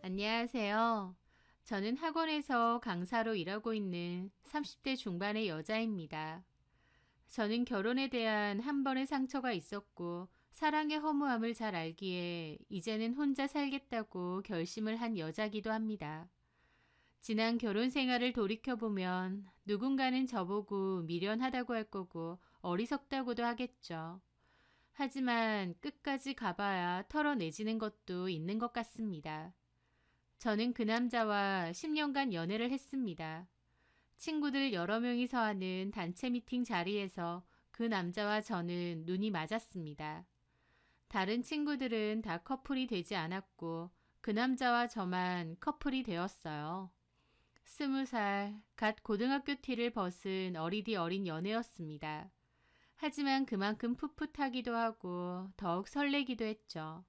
안녕하세요. 저는 학원에서 강사로 일하고 있는 30대 중반의 여자입니다. 저는 결혼에 대한 한 번의 상처가 있었고 사랑의 허무함을 잘 알기에 이제는 혼자 살겠다고 결심을 한 여자기도 합니다. 지난 결혼 생활을 돌이켜보면 누군가는 저보고 미련하다고 할 거고 어리석다고도 하겠죠. 하지만 끝까지 가봐야 털어내지는 것도 있는 것 같습니다. 저는 그 남자와 10년간 연애를 했습니다. 친구들 여러 명이서 하는 단체 미팅 자리에서 그 남자와 저는 눈이 맞았습니다. 다른 친구들은 다 커플이 되지 않았고 그 남자와 저만 커플이 되었어요. 20살, 갓 고등학교 티를 벗은 어리디 어린 연애였습니다. 하지만 그만큼 풋풋하기도 하고 더욱 설레기도 했죠.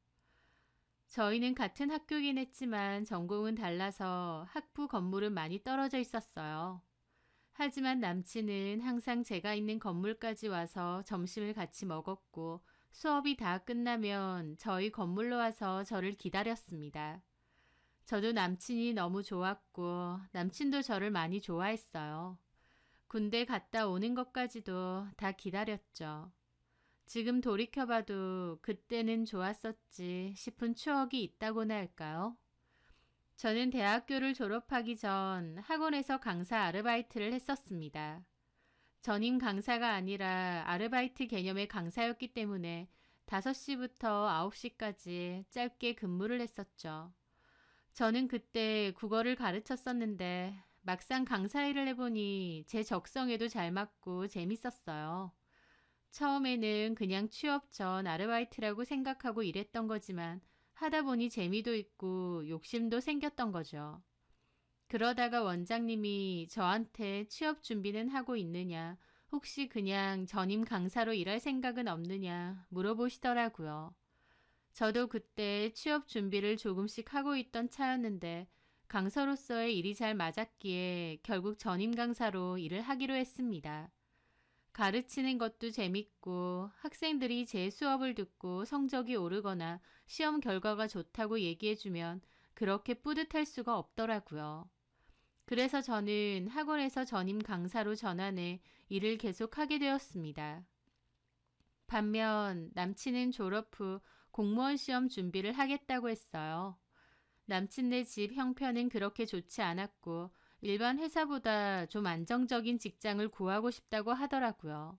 저희는 같은 학교긴 했지만 전공은 달라서 학부 건물은 많이 떨어져 있었어요. 하지만 남친은 항상 제가 있는 건물까지 와서 점심을 같이 먹었고 수업이 다 끝나면 저희 건물로 와서 저를 기다렸습니다. 저도 남친이 너무 좋았고 남친도 저를 많이 좋아했어요. 군대 갔다 오는 것까지도 다 기다렸죠. 지금 돌이켜봐도 그때는 좋았었지 싶은 추억이 있다고나 할까요? 저는 대학교를 졸업하기 전 학원에서 강사 아르바이트를 했었습니다. 전임 강사가 아니라 아르바이트 개념의 강사였기 때문에 5시부터 9시까지 짧게 근무를 했었죠. 저는 그때 국어를 가르쳤었는데 막상 강사 일을 해보니 제 적성에도 잘 맞고 재밌었어요. 처음에는 그냥 취업 전 아르바이트라고 생각하고 일했던 거지만 하다 보니 재미도 있고 욕심도 생겼던 거죠. 그러다가 원장님이 저한테 취업 준비는 하고 있느냐, 혹시 그냥 전임 강사로 일할 생각은 없느냐 물어보시더라고요. 저도 그때 취업 준비를 조금씩 하고 있던 차였는데 강사로서의 일이 잘 맞았기에 결국 전임 강사로 일을 하기로 했습니다. 가르치는 것도 재밌고 학생들이 제 수업을 듣고 성적이 오르거나 시험 결과가 좋다고 얘기해주면 그렇게 뿌듯할 수가 없더라고요. 그래서 저는 학원에서 전임 강사로 전환해 일을 계속하게 되었습니다. 반면 남친은 졸업 후 공무원 시험 준비를 하겠다고 했어요. 남친네 집 형편은 그렇게 좋지 않았고 일반 회사보다 좀 안정적인 직장을 구하고 싶다고 하더라고요.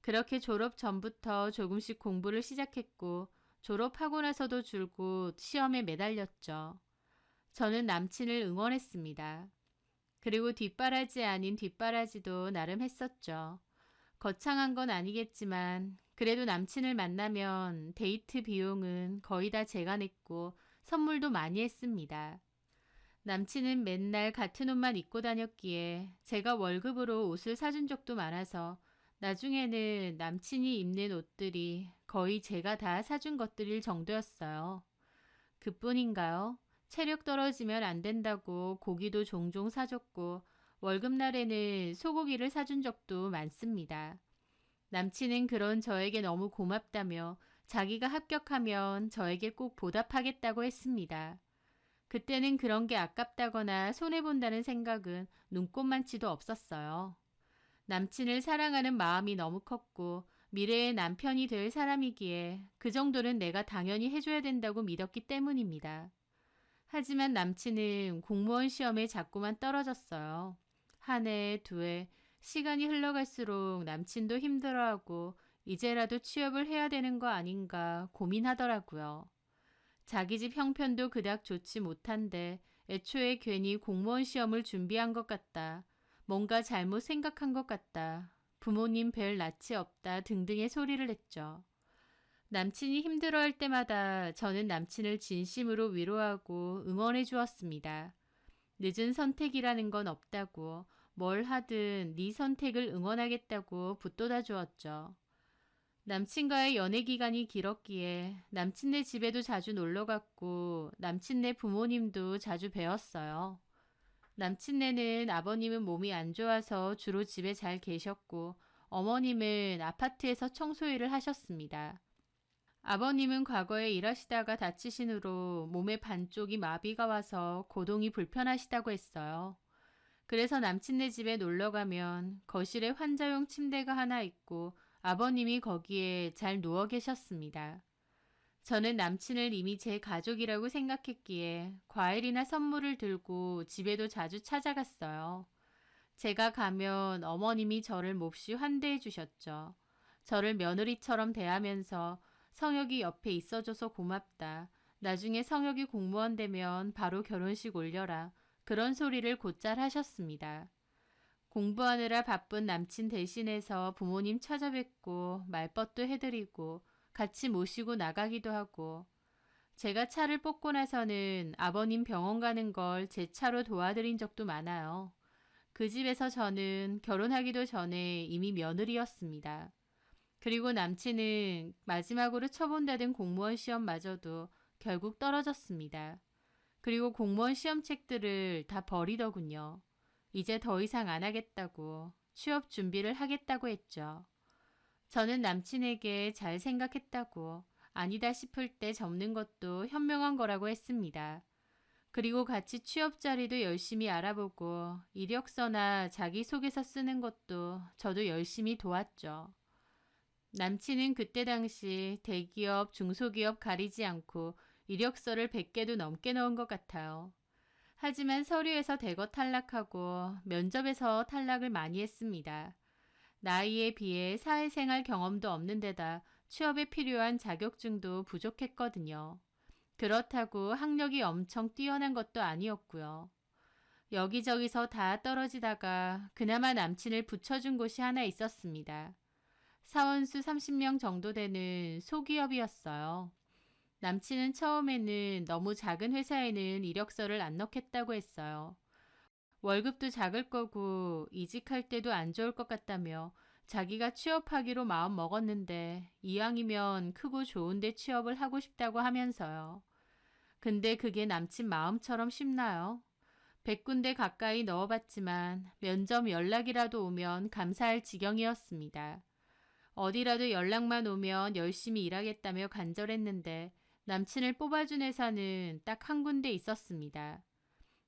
그렇게 졸업 전부터 조금씩 공부를 시작했고 졸업하고 나서도 줄곧 시험에 매달렸죠. 저는 남친을 응원했습니다. 그리고 뒷바라지 아닌 뒷바라지도 나름 했었죠. 거창한 건 아니겠지만 그래도 남친을 만나면 데이트 비용은 거의 다 제가 냈고 선물도 많이 했습니다. 남친은 맨날 같은 옷만 입고 다녔기에 제가 월급으로 옷을 사준 적도 많아서 나중에는 남친이 입는 옷들이 거의 제가 다 사준 것들일 정도였어요. 그뿐인가요? 체력 떨어지면 안 된다고 고기도 종종 사줬고 월급날에는 소고기를 사준 적도 많습니다. 남친은 그런 저에게 너무 고맙다며 자기가 합격하면 저에게 꼭 보답하겠다고 했습니다. 그때는 그런 게 아깝다거나 손해본다는 생각은 눈꼽만치도 없었어요. 남친을 사랑하는 마음이 너무 컸고 미래의 남편이 될 사람이기에 그 정도는 내가 당연히 해줘야 된다고 믿었기 때문입니다. 하지만 남친은 공무원 시험에 자꾸만 떨어졌어요. 한 해, 두 해, 시간이 흘러갈수록 남친도 힘들어하고 이제라도 취업을 해야 되는 거 아닌가 고민하더라고요. 자기 집 형편도 그닥 좋지 못한데 애초에 괜히 공무원 시험을 준비한 것 같다. 뭔가 잘못 생각한 것 같다. 부모님 별 낯이 없다 등등의 소리를 했죠. 남친이 힘들어할 때마다 저는 남친을 진심으로 위로하고 응원해 주었습니다. 늦은 선택이라는 건 없다고 뭘 하든 네 선택을 응원하겠다고 붙돋아 주었죠. 남친과의 연애 기간이 길었기에 남친네 집에도 자주 놀러 갔고 남친네 부모님도 자주 뵈었어요. 남친네는 아버님은 몸이 안 좋아서 주로 집에 잘 계셨고 어머님은 아파트에서 청소일을 하셨습니다. 아버님은 과거에 일하시다가 다치신 후로 몸의 반쪽이 마비가 와서 고동이 불편하시다고 했어요. 그래서 남친네 집에 놀러 가면 거실에 환자용 침대가 하나 있고 아버님이 거기에 잘 누워 계셨습니다. 저는 남친을 이미 제 가족이라고 생각했기에 과일이나 선물을 들고 집에도 자주 찾아갔어요. 제가 가면 어머님이 저를 몹시 환대해 주셨죠. 저를 며느리처럼 대하면서 성혁이 옆에 있어줘서 고맙다. 나중에 성혁이 공무원 되면 바로 결혼식 올려라. 그런 소리를 곧잘 하셨습니다. 공부하느라 바쁜 남친 대신해서 부모님 찾아뵙고 말벗도 해드리고 같이 모시고 나가기도 하고 제가 차를 뽑고 나서는 아버님 병원 가는 걸 제 차로 도와드린 적도 많아요. 그 집에서 저는 결혼하기도 전에 이미 며느리였습니다. 그리고 남친은 마지막으로 쳐본다던 공무원 시험마저도 결국 떨어졌습니다. 그리고 공무원 시험책들을 다 버리더군요. 이제 더 이상 안 하겠다고 취업 준비를 하겠다고 했죠. 저는 남친에게 잘 생각했다고 아니다 싶을 때 접는 것도 현명한 거라고 했습니다. 그리고 같이 취업 자리도 열심히 알아보고 이력서나 자기소개서 쓰는 것도 저도 열심히 도왔죠. 남친은 그때 당시 대기업, 중소기업 가리지 않고 이력서를 100개도 넘게 넣은 것 같아요. 하지만 서류에서 대거 탈락하고 면접에서 탈락을 많이 했습니다. 나이에 비해 사회생활 경험도 없는 데다 취업에 필요한 자격증도 부족했거든요. 그렇다고 학력이 엄청 뛰어난 것도 아니었고요. 여기저기서 다 떨어지다가 그나마 남친을 붙여준 곳이 하나 있었습니다. 사원수 30명 정도 되는 소기업이었어요. 남친은 처음에는 너무 작은 회사에는 이력서를 안 넣겠다고 했어요. 월급도 작을 거고 이직할 때도 안 좋을 것 같다며 자기가 취업하기로 마음 먹었는데 이왕이면 크고 좋은 데 취업을 하고 싶다고 하면서요. 근데 그게 남친 마음처럼 쉽나요? 100군데 가까이 넣어봤지만 면접 연락이라도 오면 감사할 지경이었습니다. 어디라도 연락만 오면 열심히 일하겠다며 간절했는데 남친을 뽑아준 회사는 딱 한 군데 있었습니다.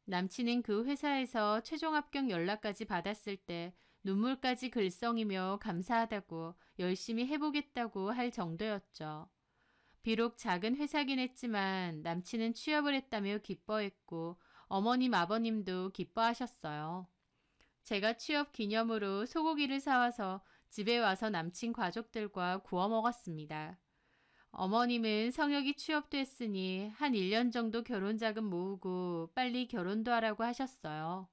남친은 그 회사에서 최종 합격 연락까지 받았을 때 눈물까지 글썽이며 감사하다고 열심히 해보겠다고 할 정도였죠. 비록 작은 회사긴 했지만 남친은 취업을 했다며 기뻐했고 어머님 아버님도 기뻐하셨어요. 제가 취업 기념으로 소고기를 사와서 집에 와서 남친 가족들과 구워 먹었습니다. 어머님은 성혁이 취업됐으니 한 1년 정도 결혼 자금 모으고 빨리 결혼도 하라고 하셨어요.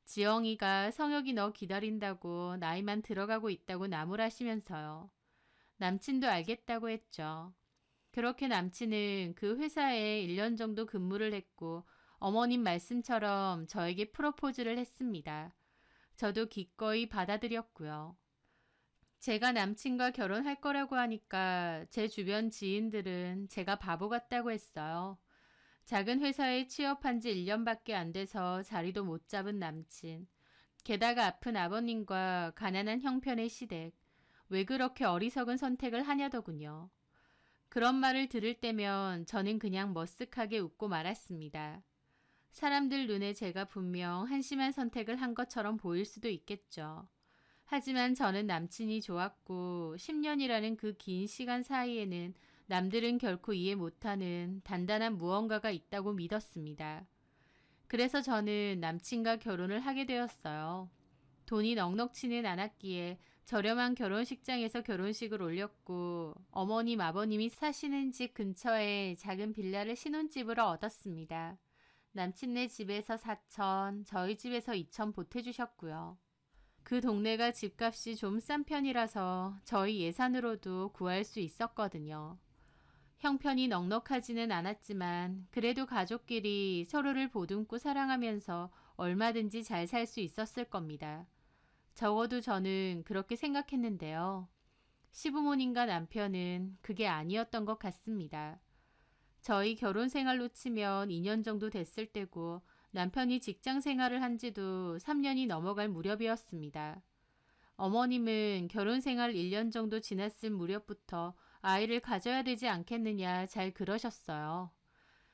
지영이가 성혁이 너 기다린다고 나이만 들어가고 있다고 나무라시면서요. 남친도 알겠다고 했죠. 그렇게 남친은 그 회사에 1년 정도 근무를 했고 어머님 말씀처럼 저에게 프로포즈를 했습니다. 저도 기꺼이 받아들였고요. 제가 남친과 결혼할 거라고 하니까 제 주변 지인들은 제가 바보 같다고 했어요. 작은 회사에 취업한 지 1년밖에 안 돼서 자리도 못 잡은 남친. 게다가 아픈 아버님과 가난한 형편의 시댁. 왜 그렇게 어리석은 선택을 하냐더군요. 그런 말을 들을 때면 저는 그냥 머쓱하게 웃고 말았습니다. 사람들 눈에 제가 분명 한심한 선택을 한 것처럼 보일 수도 있겠죠. 하지만 저는 남친이 좋았고 10년이라는 그 긴 시간 사이에는 남들은 결코 이해 못하는 단단한 무언가가 있다고 믿었습니다. 그래서 저는 남친과 결혼을 하게 되었어요. 돈이 넉넉치는 않았기에 저렴한 결혼식장에서 결혼식을 올렸고 어머님 아버님이 사시는 집 근처에 작은 빌라를 신혼집으로 얻었습니다. 남친네 집에서 4천, 저희 집에서 2천 보태주셨고요. 그 동네가 집값이 좀 싼 편이라서 저희 예산으로도 구할 수 있었거든요. 형편이 넉넉하지는 않았지만 그래도 가족끼리 서로를 보듬고 사랑하면서 얼마든지 잘 살 수 있었을 겁니다. 적어도 저는 그렇게 생각했는데요. 시부모님과 남편은 그게 아니었던 것 같습니다. 저희 결혼 생활로 치면 2년 정도 됐을 때고 남편이 직장 생활을 한 지도 3년이 넘어갈 무렵이었습니다. 어머님은 결혼 생활 1년 정도 지났을 무렵부터 아이를 가져야 되지 않겠느냐 잘 그러셨어요.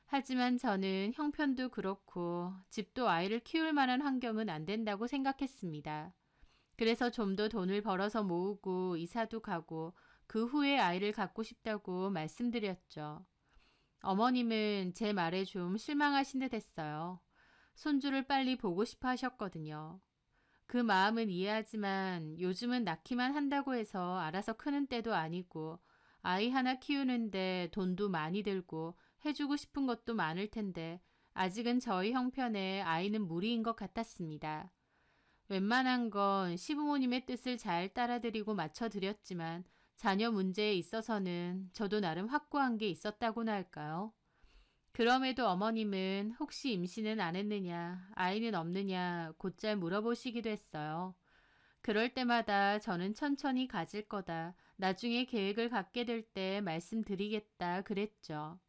하지만 저는 형편도 그렇고 집도 아이를 키울 만한 환경은 안 된다고 생각했습니다. 그래서 좀 더 돈을 벌어서 모으고 이사도 가고 그 후에 아이를 갖고 싶다고 말씀드렸죠. 어머님은 제 말에 좀 실망하신 듯 했어요. 손주를 빨리 보고 싶어 하셨거든요. 그 마음은 이해하지만 요즘은 낳기만 한다고 해서 알아서 크는 때도 아니고 아이 하나 키우는데 돈도 많이 들고 해주고 싶은 것도 많을 텐데 아직은 저희 형편에 아이는 무리인 것 같았습니다. 웬만한 건 시부모님의 뜻을 잘 따라드리고 맞춰드렸지만 자녀 문제에 있어서는 저도 나름 확고한 게 있었다고나 할까요? 그럼에도 어머님은 혹시 임신은 안 했느냐, 아이는 없느냐 곧잘 물어보시기도 했어요. 그럴 때마다 저는 천천히 가질 거다, 나중에 계획을 갖게 될 때 말씀드리겠다 그랬죠.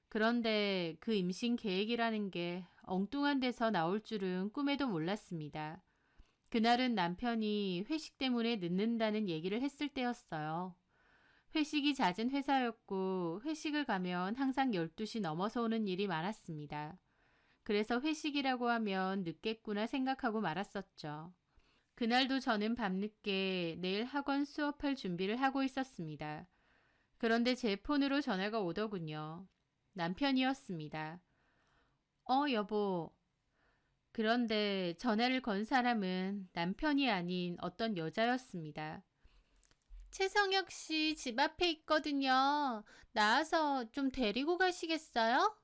그런데 그 임신 계획이라는 게 엉뚱한 데서 나올 줄은 꿈에도 몰랐습니다. 그날은 남편이 회식 때문에 늦는다는 얘기를 했을 때였어요. 회식이 잦은 회사였고 회식을 가면 항상 12시 넘어서 오는 일이 많았습니다. 그래서 회식이라고 하면 늦겠구나 생각하고 말았었죠. 그날도 저는 밤늦게 내일 학원 수업할 준비를 하고 있었습니다. 그런데 제 폰으로 전화가 오더군요. 남편이었습니다. 여보. 그런데 전화를 건 사람은 남편이 아닌 어떤 여자였습니다. 최성혁 씨 집 앞에 있거든요. 나와서 좀 데리고 가시겠어요?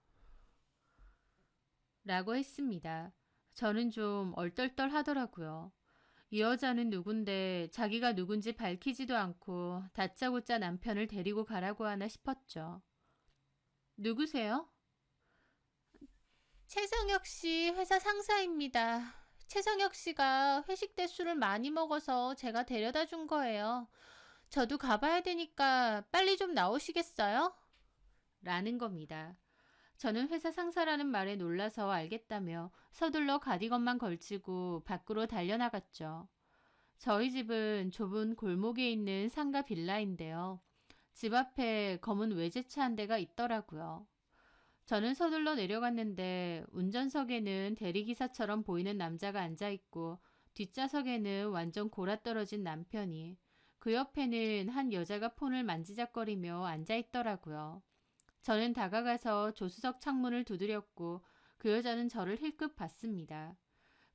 라고 했습니다. 저는 좀 얼떨떨 하더라고요. 이 여자는 누군데 자기가 누군지 밝히지도 않고 다짜고짜 남편을 데리고 가라고 하나 싶었죠. 누구세요? 최성혁 씨 회사 상사입니다. 최성혁 씨가 회식 때 술을 많이 먹어서 제가 데려다 준 거예요. 저도 가봐야 되니까 빨리 좀 나오시겠어요? 라는 겁니다. 저는 회사 상사라는 말에 놀라서 알겠다며 서둘러 가디건만 걸치고 밖으로 달려나갔죠. 저희 집은 좁은 골목에 있는 상가 빌라인데요. 집 앞에 검은 외제차 한 대가 있더라고요. 저는 서둘러 내려갔는데 운전석에는 대리기사처럼 보이는 남자가 앉아있고 뒷좌석에는 완전 골아떨어진 남편이, 그 옆에는 한 여자가 폰을 만지작거리며 앉아있더라고요. 저는 다가가서 조수석 창문을 두드렸고 그 여자는 저를 힐끗 봤습니다.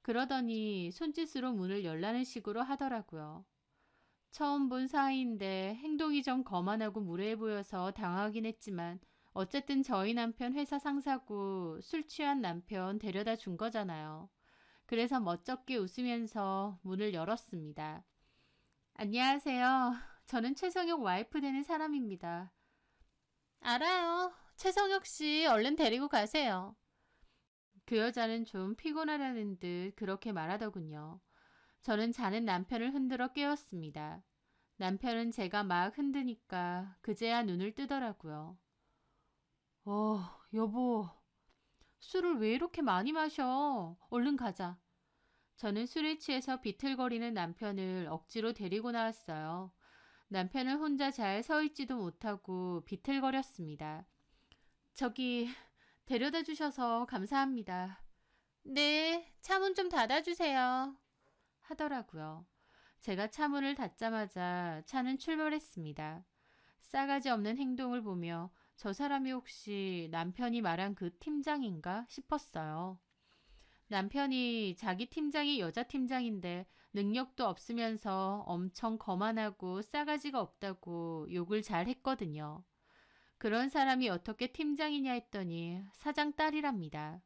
그러더니 손짓으로 문을 열라는 식으로 하더라고요. 처음 본 사이인데 행동이 좀 거만하고 무례해 보여서 당하긴 했지만 어쨌든 저희 남편 회사 상사고 술 취한 남편 데려다 준 거잖아요. 그래서 멋쩍게 웃으면서 문을 열었습니다. 안녕하세요. 저는 최성혁 와이프 되는 사람입니다. 알아요. 최성혁 씨 얼른 데리고 가세요. 그 여자는 좀 피곤하다는 듯 그렇게 말하더군요. 저는 자는 남편을 흔들어 깨웠습니다. 남편은 제가 막 흔드니까 그제야 눈을 뜨더라고요. 여보, 술을 왜 이렇게 많이 마셔? 얼른 가자. 저는 술에 취해서 비틀거리는 남편을 억지로 데리고 나왔어요. 남편은 혼자 잘 서 있지도 못하고 비틀거렸습니다. 저기, 데려다 주셔서 감사합니다. 네, 차문 좀 닫아주세요. 하더라고요. 제가 차문을 닫자마자 차는 출발했습니다. 싸가지 없는 행동을 보며 저 사람이 혹시 남편이 말한 그 팀장인가 싶었어요. 남편이 자기 팀장이 여자 팀장인데 능력도 없으면서 엄청 거만하고 싸가지가 없다고 욕을 잘 했거든요. 그런 사람이 어떻게 팀장이냐 했더니 사장 딸이랍니다.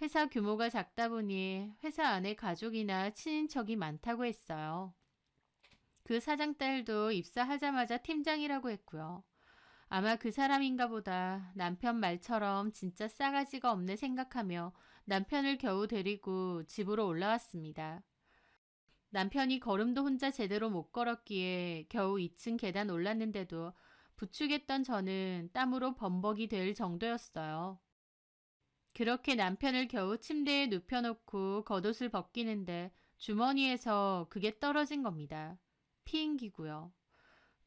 회사 규모가 작다 보니 회사 안에 가족이나 친인척이 많다고 했어요. 그 사장 딸도 입사하자마자 팀장이라고 했고요. 아마 그 사람인가 보다 남편 말처럼 진짜 싸가지가 없네 생각하며 남편을 겨우 데리고 집으로 올라왔습니다. 남편이 걸음도 혼자 제대로 못 걸었기에 겨우 2층 계단 올랐는데도 부축했던 저는 땀으로 범벅이 될 정도였어요. 그렇게 남편을 겨우 침대에 눕혀놓고 겉옷을 벗기는데 주머니에서 그게 떨어진 겁니다. 피임기고요.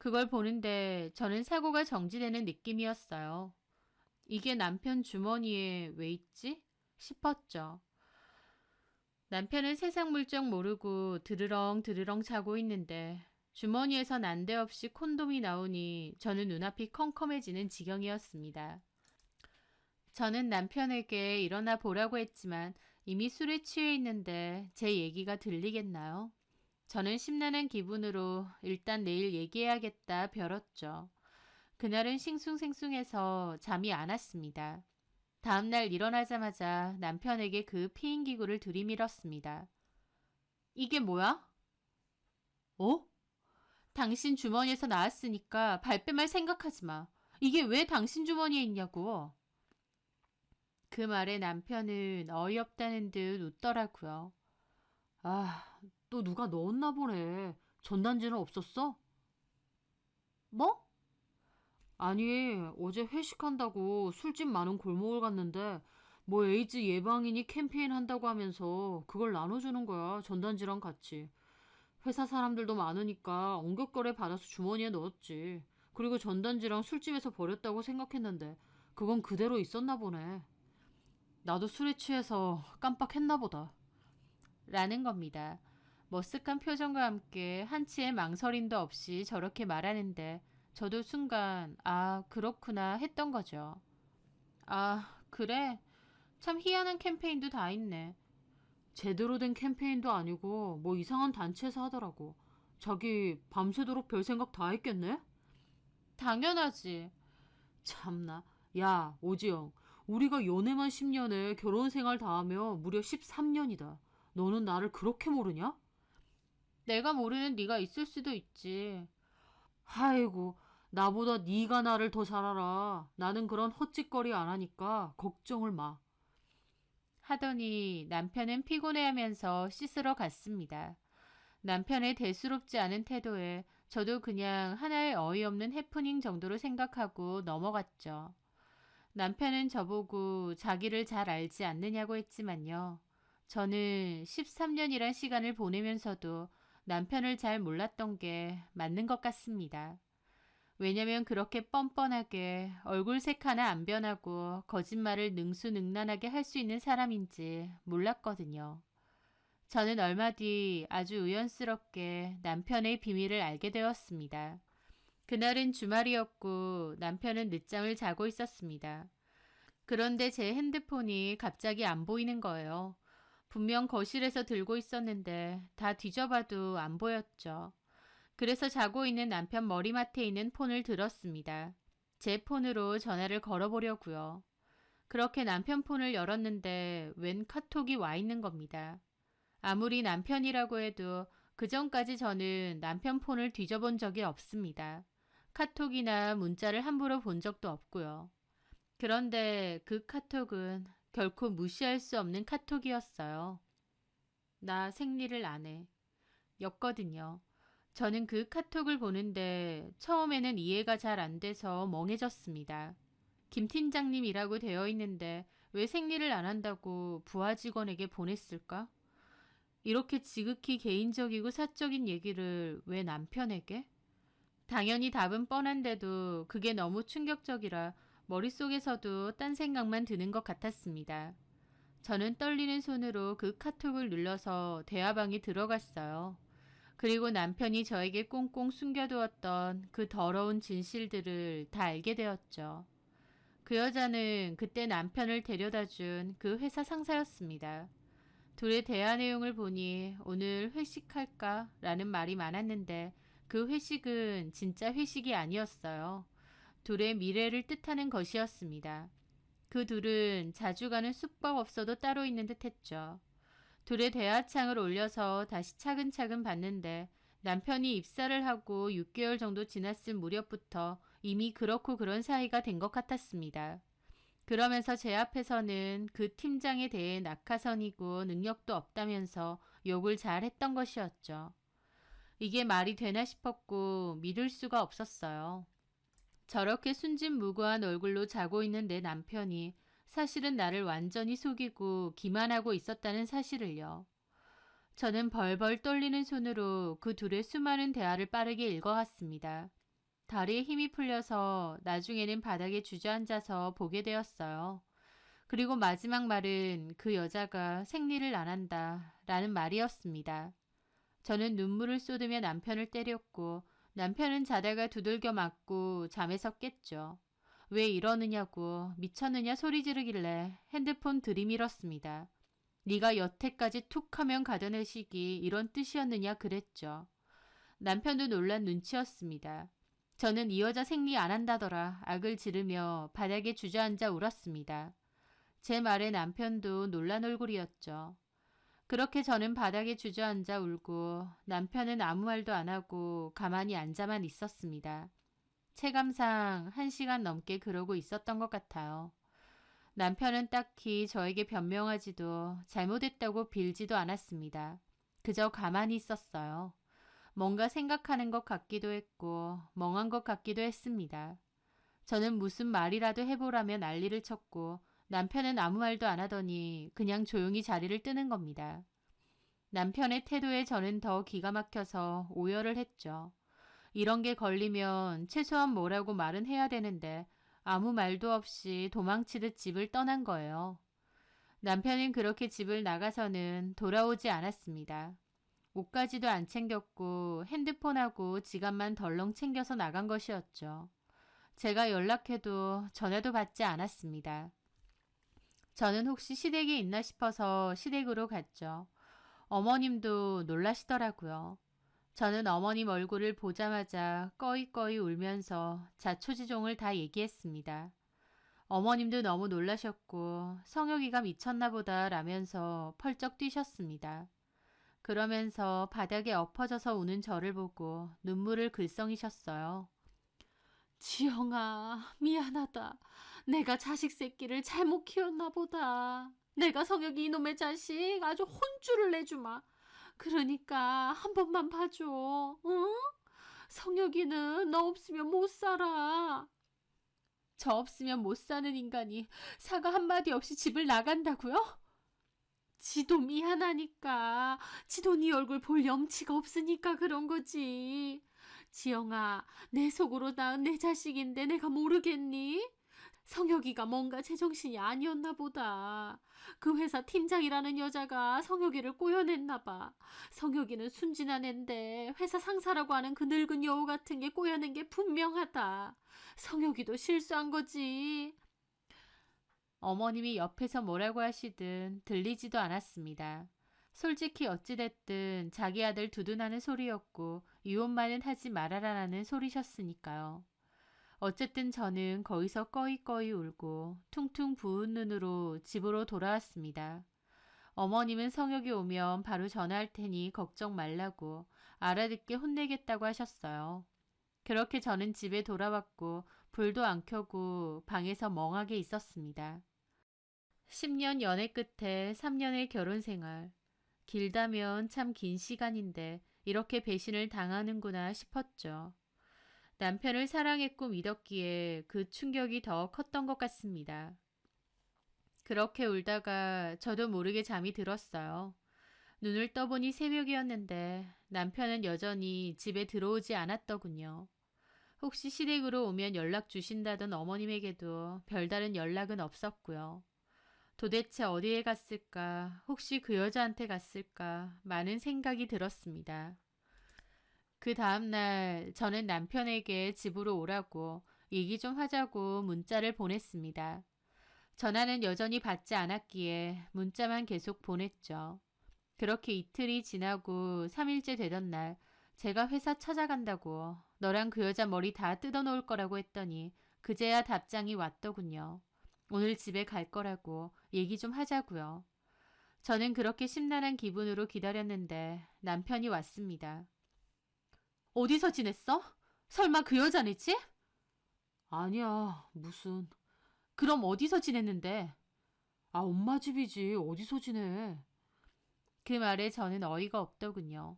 그걸 보는데 저는 사고가 정지되는 느낌이었어요. 이게 남편 주머니에 왜 있지? 싶었죠. 남편은 세상 물정 모르고 드르렁 드르렁 자고 있는데 주머니에서 난데없이 콘돔이 나오니 저는 눈앞이 컴컴해지는 지경이었습니다. 저는 남편에게 일어나 보라고 했지만 이미 술에 취해 있는데 제 얘기가 들리겠나요? 저는 심란한 기분으로 일단 내일 얘기해야겠다 벼렀죠. 그날은 싱숭생숭해서 잠이 안 왔습니다. 다음날 일어나자마자 남편에게 그 피임기구를 들이밀었습니다. 이게 뭐야? 어? 당신 주머니에서 나왔으니까 발뺌할 생각하지 마. 이게 왜 당신 주머니에 있냐고. 그 말에 남편은 어이없다는 듯 웃더라고요. 아, 또 누가 넣었나 보네. 전단지는 없었어? 뭐? 아니, 어제 회식한다고 술집 많은 골목을 갔는데 뭐 에이즈 예방이니 캠페인 한다고 하면서 그걸 나눠주는 거야. 전단지랑 같이. 회사 사람들도 많으니까 엉겹거려 받아서 주머니에 넣었지. 그리고 전단지랑 술집에서 버렸다고 생각했는데 그건 그대로 있었나 보네. 나도 술에 취해서 깜빡했나 보다. 라는 겁니다. 머쓱한 표정과 함께 한치의 망설임도 없이 저렇게 말하는데 저도 순간 아 그렇구나 했던 거죠. 아 그래? 참 희한한 캠페인도 다 있네. 제대로 된 캠페인도 아니고 뭐 이상한 단체에서 하더라고. 자기 밤새도록 별 생각 다 했겠네? 당연하지. 참나. 야 오지영, 우리가 연애만 10년에 결혼 생활 다 하며 무려 13년이다. 너는 나를 그렇게 모르냐? 내가 모르는 네가 있을 수도 있지. 아이고, 나보다 네가 나를 더 잘 알아. 나는 그런 헛짓거리 안 하니까 걱정을 마. 하더니 남편은 피곤해하면서 씻으러 갔습니다. 남편의 대수롭지 않은 태도에 저도 그냥 하나의 어이없는 해프닝 정도로 생각하고 넘어갔죠. 남편은 저보고 자기를 잘 알지 않느냐고 했지만요. 저는 13년이란 시간을 보내면서도 남편을 잘 몰랐던 게 맞는 것 같습니다. 왜냐면 그렇게 뻔뻔하게 얼굴색 하나 안 변하고 거짓말을 능수능란하게 할 수 있는 사람인지 몰랐거든요. 저는 얼마 뒤 아주 우연스럽게 남편의 비밀을 알게 되었습니다. 그날은 주말이었고 남편은 늦잠을 자고 있었습니다. 그런데 제 핸드폰이 갑자기 안 보이는 거예요. 분명 거실에서 들고 있었는데 다 뒤져봐도 안 보였죠. 그래서 자고 있는 남편 머리맡에 있는 폰을 들었습니다. 제 폰으로 전화를 걸어보려고요. 그렇게 남편 폰을 열었는데 웬 카톡이 와 있는 겁니다. 아무리 남편이라고 해도 그 전까지 저는 남편 폰을 뒤져본 적이 없습니다. 카톡이나 문자를 함부로 본 적도 없고요. 그런데 그 카톡은 결코 무시할 수 없는 카톡이었어요. 나 생리를 안 해. 였거든요. 저는 그 카톡을 보는데 처음에는 이해가 잘 안 돼서 멍해졌습니다. 김 팀장님이라고 되어 있는데 왜 생리를 안 한다고 부하 직원에게 보냈을까? 이렇게 지극히 개인적이고 사적인 얘기를 왜 남편에게? 당연히 답은 뻔한데도 그게 너무 충격적이라 머릿속에서도 딴 생각만 드는 것 같았습니다. 저는 떨리는 손으로 그 카톡을 눌러서 대화방에 들어갔어요. 그리고 남편이 저에게 꽁꽁 숨겨두었던 그 더러운 진실들을 다 알게 되었죠. 그 여자는 그때 남편을 데려다 준 그 회사 상사였습니다. 둘의 대화 내용을 보니 오늘 회식할까? 라는 말이 많았는데 그 회식은 진짜 회식이 아니었어요. 둘의 미래를 뜻하는 것이었습니다. 그 둘은 자주 가는 숙박업소도 따로 있는 듯 했죠. 둘의 대화창을 올려서 다시 차근차근 봤는데 남편이 입사를 하고 6개월 정도 지났을 무렵부터 이미 그렇고 그런 사이가 된 것 같았습니다. 그러면서 제 앞에서는 그 팀장에 대해 낙하선이고 능력도 없다면서 욕을 잘 했던 것이었죠. 이게 말이 되나 싶었고 믿을 수가 없었어요. 저렇게 순진무구한 얼굴로 자고 있는 내 남편이 사실은 나를 완전히 속이고 기만하고 있었다는 사실을요. 저는 벌벌 떨리는 손으로 그 둘의 수많은 대화를 빠르게 읽어갔습니다. 다리에 힘이 풀려서 나중에는 바닥에 주저앉아서 보게 되었어요. 그리고 마지막 말은 그 여자가 생리를 안 한다 라는 말이었습니다. 저는 눈물을 쏟으며 남편을 때렸고 남편은 자다가 두들겨 맞고 잠에서 깼죠. 왜 이러느냐고 미쳤느냐 소리 지르길래 핸드폰 들이밀었습니다. 네가 여태까지 툭 하면 가둬내시기 이런 뜻이었느냐 그랬죠. 남편도 놀란 눈치였습니다. 저는 이 여자 생리 안 한다더라 악을 지르며 바닥에 주저앉아 울었습니다. 제 말에 남편도 놀란 얼굴이었죠. 그렇게 저는 바닥에 주저앉아 울고 남편은 아무 말도 안 하고 가만히 앉아만 있었습니다. 체감상 1시간 넘게 그러고 있었던 것 같아요. 남편은 딱히 저에게 변명하지도 잘못했다고 빌지도 않았습니다. 그저 가만히 있었어요. 뭔가 생각하는 것 같기도 했고 멍한 것 같기도 했습니다. 저는 무슨 말이라도 해보라며 난리를 쳤고 남편은 아무 말도 안 하더니 그냥 조용히 자리를 뜨는 겁니다. 남편의 태도에 저는 더 기가 막혀서 오열을 했죠. 이런 게 걸리면 최소한 뭐라고 말은 해야 되는데 아무 말도 없이 도망치듯 집을 떠난 거예요. 남편은 그렇게 집을 나가서는 돌아오지 않았습니다. 옷까지도 안 챙겼고 핸드폰하고 지갑만 덜렁 챙겨서 나간 것이었죠. 제가 연락해도 전화도 받지 않았습니다. 저는 혹시 시댁에 있나 싶어서 시댁으로 갔죠. 어머님도 놀라시더라고요. 저는 어머님 얼굴을 보자마자 꺼이꺼이 울면서 자초지종을 다 얘기했습니다. 어머님도 너무 놀라셨고 성혁이가 미쳤나 보다 라면서 펄쩍 뛰셨습니다. 그러면서 바닥에 엎어져서 우는 저를 보고 눈물을 글썽이셨어요. 지영아, 미안하다. 내가 자식 새끼를 잘못 키웠나 보다. 내가 성혁이 이놈의 자식 아주 혼쭐을 내주마. 그러니까 한 번만 봐줘. 응? 성혁이는 너 없으면 못 살아. 저 없으면 못 사는 인간이 사과 한마디 없이 집을 나간다고요? 지도 미안하니까. 지도 네 얼굴 볼 염치가 없으니까 그런 거지. 지영아, 내 속으로 낳은 내 자식인데 내가 모르겠니? 성혁이가 뭔가 제정신이 아니었나 보다. 그 회사 팀장이라는 여자가 성혁이를 꼬여냈나 봐. 성혁이는 순진한 앤데 회사 상사라고 하는 그 늙은 여우 같은 게 꼬여낸 게 분명하다. 성혁이도 실수한 거지. 어머님이 옆에서 뭐라고 하시든 들리지도 않았습니다. 솔직히 어찌됐든 자기 아들 두둔하는 소리였고 이혼만은 하지 말아라라는 소리셨으니까요. 어쨌든 저는 거기서 꺼이꺼이 울고 퉁퉁 부은 눈으로 집으로 돌아왔습니다. 어머님은 성혁이 오면 바로 전화할 테니 걱정 말라고 알아듣게 혼내겠다고 하셨어요. 그렇게 저는 집에 돌아왔고 불도 안 켜고 방에서 멍하게 있었습니다. 10년 연애 끝에 3년의 결혼 생활. 길다면 참 긴 시간인데 이렇게 배신을 당하는구나 싶었죠. 남편을 사랑했고 믿었기에 그 충격이 더 컸던 것 같습니다. 그렇게 울다가 저도 모르게 잠이 들었어요. 눈을 떠보니 새벽이었는데 남편은 여전히 집에 들어오지 않았더군요. 혹시 시댁으로 오면 연락 주신다던 어머님에게도 별다른 연락은 없었고요. 도대체 어디에 갔을까? 혹시 그 여자한테 갔을까? 많은 생각이 들었습니다. 그 다음날 저는 남편에게 집으로 오라고 얘기 좀 하자고 문자를 보냈습니다. 전화는 여전히 받지 않았기에 문자만 계속 보냈죠. 그렇게 이틀이 지나고 3일째 되던 날 제가 회사 찾아간다고 너랑 그 여자 머리 다 뜯어놓을 거라고 했더니 그제야 답장이 왔더군요. 오늘 집에 갈 거라고 얘기 좀 하자고요. 저는 그렇게 심란한 기분으로 기다렸는데 남편이 왔습니다. 어디서 지냈어? 설마 그 여자네지? 아니야, 무슨. 그럼 어디서 지냈는데? 아, 엄마 집이지. 어디서 지내? 그 말에 저는 어이가 없더군요.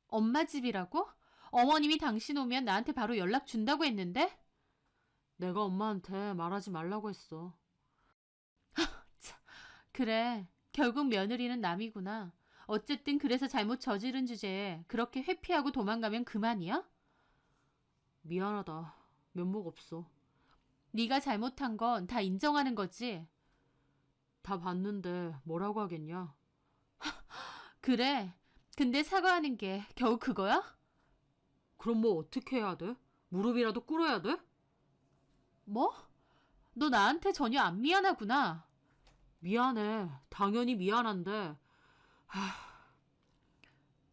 엄마 집이라고? 어머님이 당신 오면 나한테 바로 연락 준다고 했는데? 내가 엄마한테 말하지 말라고 했어. 참, 그래, 결국 며느리는 남이구나. 어쨌든 그래서 잘못 저지른 주제에 그렇게 회피하고 도망가면 그만이야? 미안하다. 면목 없어. 네가 잘못한 건 다 인정하는 거지? 다 봤는데 뭐라고 하겠냐? 그래. 근데 사과하는 게 겨우 그거야? 그럼 뭐 어떻게 해야 돼? 무릎이라도 꿇어야 돼? 뭐? 너 나한테 전혀 안 미안하구나. 미안해. 당연히 미안한데.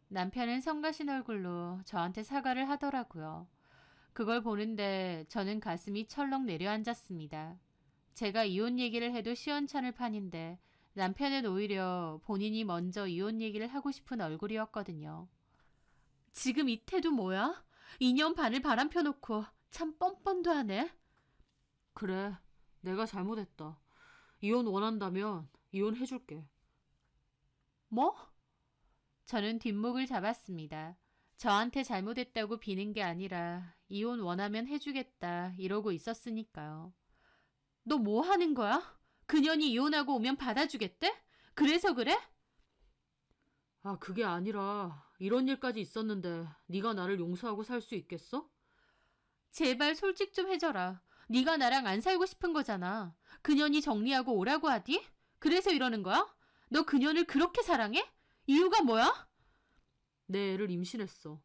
남편은 성가신 얼굴로 저한테 사과를 하더라고요. 그걸 보는데 저는 가슴이 철렁 내려앉았습니다. 제가 이혼 얘기를 해도 시원찮을 판인데 남편은 오히려 본인이 먼저 이혼 얘기를 하고 싶은 얼굴이었거든요. 지금 이 태도 뭐야? 2년 반을 바람 펴놓고 참 뻔뻔도 하네. 그래. 내가 잘못했다. 이혼 원한다면 이혼해줄게. 뭐? 저는 뒷목을 잡았습니다. 저한테 잘못했다고 비는 게 아니라 이혼 원하면 해주겠다 이러고 있었으니까요. 너 뭐 하는 거야? 그년이 이혼하고 오면 받아주겠대? 그래서 그래? 아, 그게 아니라 이런 일까지 있었는데 네가 나를 용서하고 살 수 있겠어? 제발 솔직 좀 해줘라. 네가 나랑 안 살고 싶은 거잖아. 그년이 정리하고 오라고 하디? 그래서 이러는 거야? 너 그년을 그렇게 사랑해? 이유가 뭐야? 내 애를 임신했어.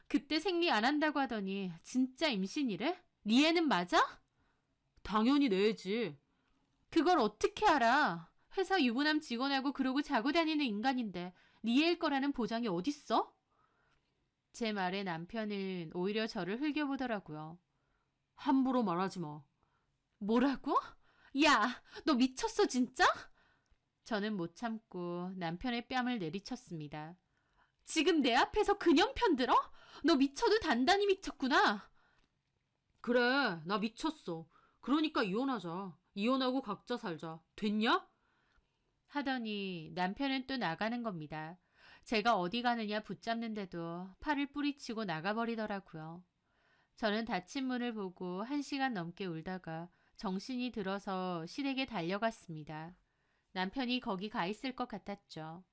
그때 생리 안 한다고 하더니 진짜 임신이래? 네 애는 맞아? 당연히 내 애지. 그걸 어떻게 알아? 회사 유부남 직원하고 그러고 자고 다니는 인간인데 네 애일 거라는 보장이 어딨어? 제 말에 남편은 오히려 저를 흘겨보더라고요. 함부로 말하지 마. 뭐라고? 야, 너 미쳤어 진짜? 저는 못 참고 남편의 뺨을 내리쳤습니다. 지금 내 앞에서 그년 편 들어? 너 미쳐도 단단히 미쳤구나. 그래, 나 미쳤어. 그러니까 이혼하자. 이혼하고 각자 살자. 됐냐? 하더니 남편은 또 나가는 겁니다. 제가 어디 가느냐 붙잡는데도 팔을 뿌리치고 나가버리더라고요. 저는 닫힌 문을 보고 1시간 넘게 울다가 정신이 들어서 시댁에 달려갔습니다. 남편이 거기 가 있을 것 같았죠.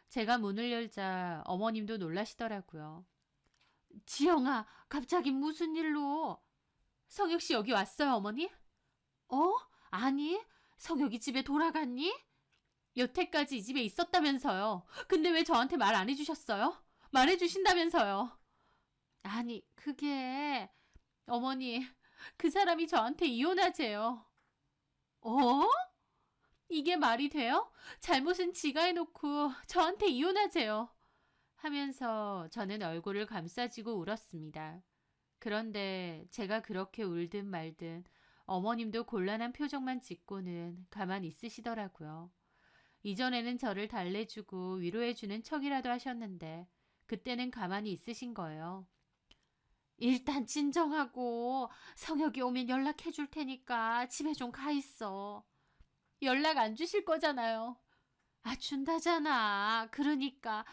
제가 문을 열자 어머님도 놀라시더라고요. 지영아, 갑자기 무슨 일로? 성혁 씨 여기 왔어요, 어머니? 아니, 성혁이 집에 돌아갔니? 여태까지 이 집에 있었다면서요. 근데 왜 저한테 말 안 해주셨어요? 말해주신다면서요. 아니, 그게... 어머니, 그 사람이 저한테 이혼하재요. 어? 이게 말이 돼요? 잘못은 지가 해놓고 저한테 이혼하재요. 하면서 저는 얼굴을 감싸쥐고 울었습니다. 그런데 제가 그렇게 울든 말든 어머님도 곤란한 표정만 짓고는 가만히 있으시더라고요. 이전에는 저를 달래주고 위로해주는 척이라도 하셨는데 그때는 가만히 있으신 거예요. 일단 진정하고 성혁이 오면 연락해 줄 테니까 집에 좀 가 있어. 연락 안 주실 거잖아요. 아, 준다잖아. 그러니까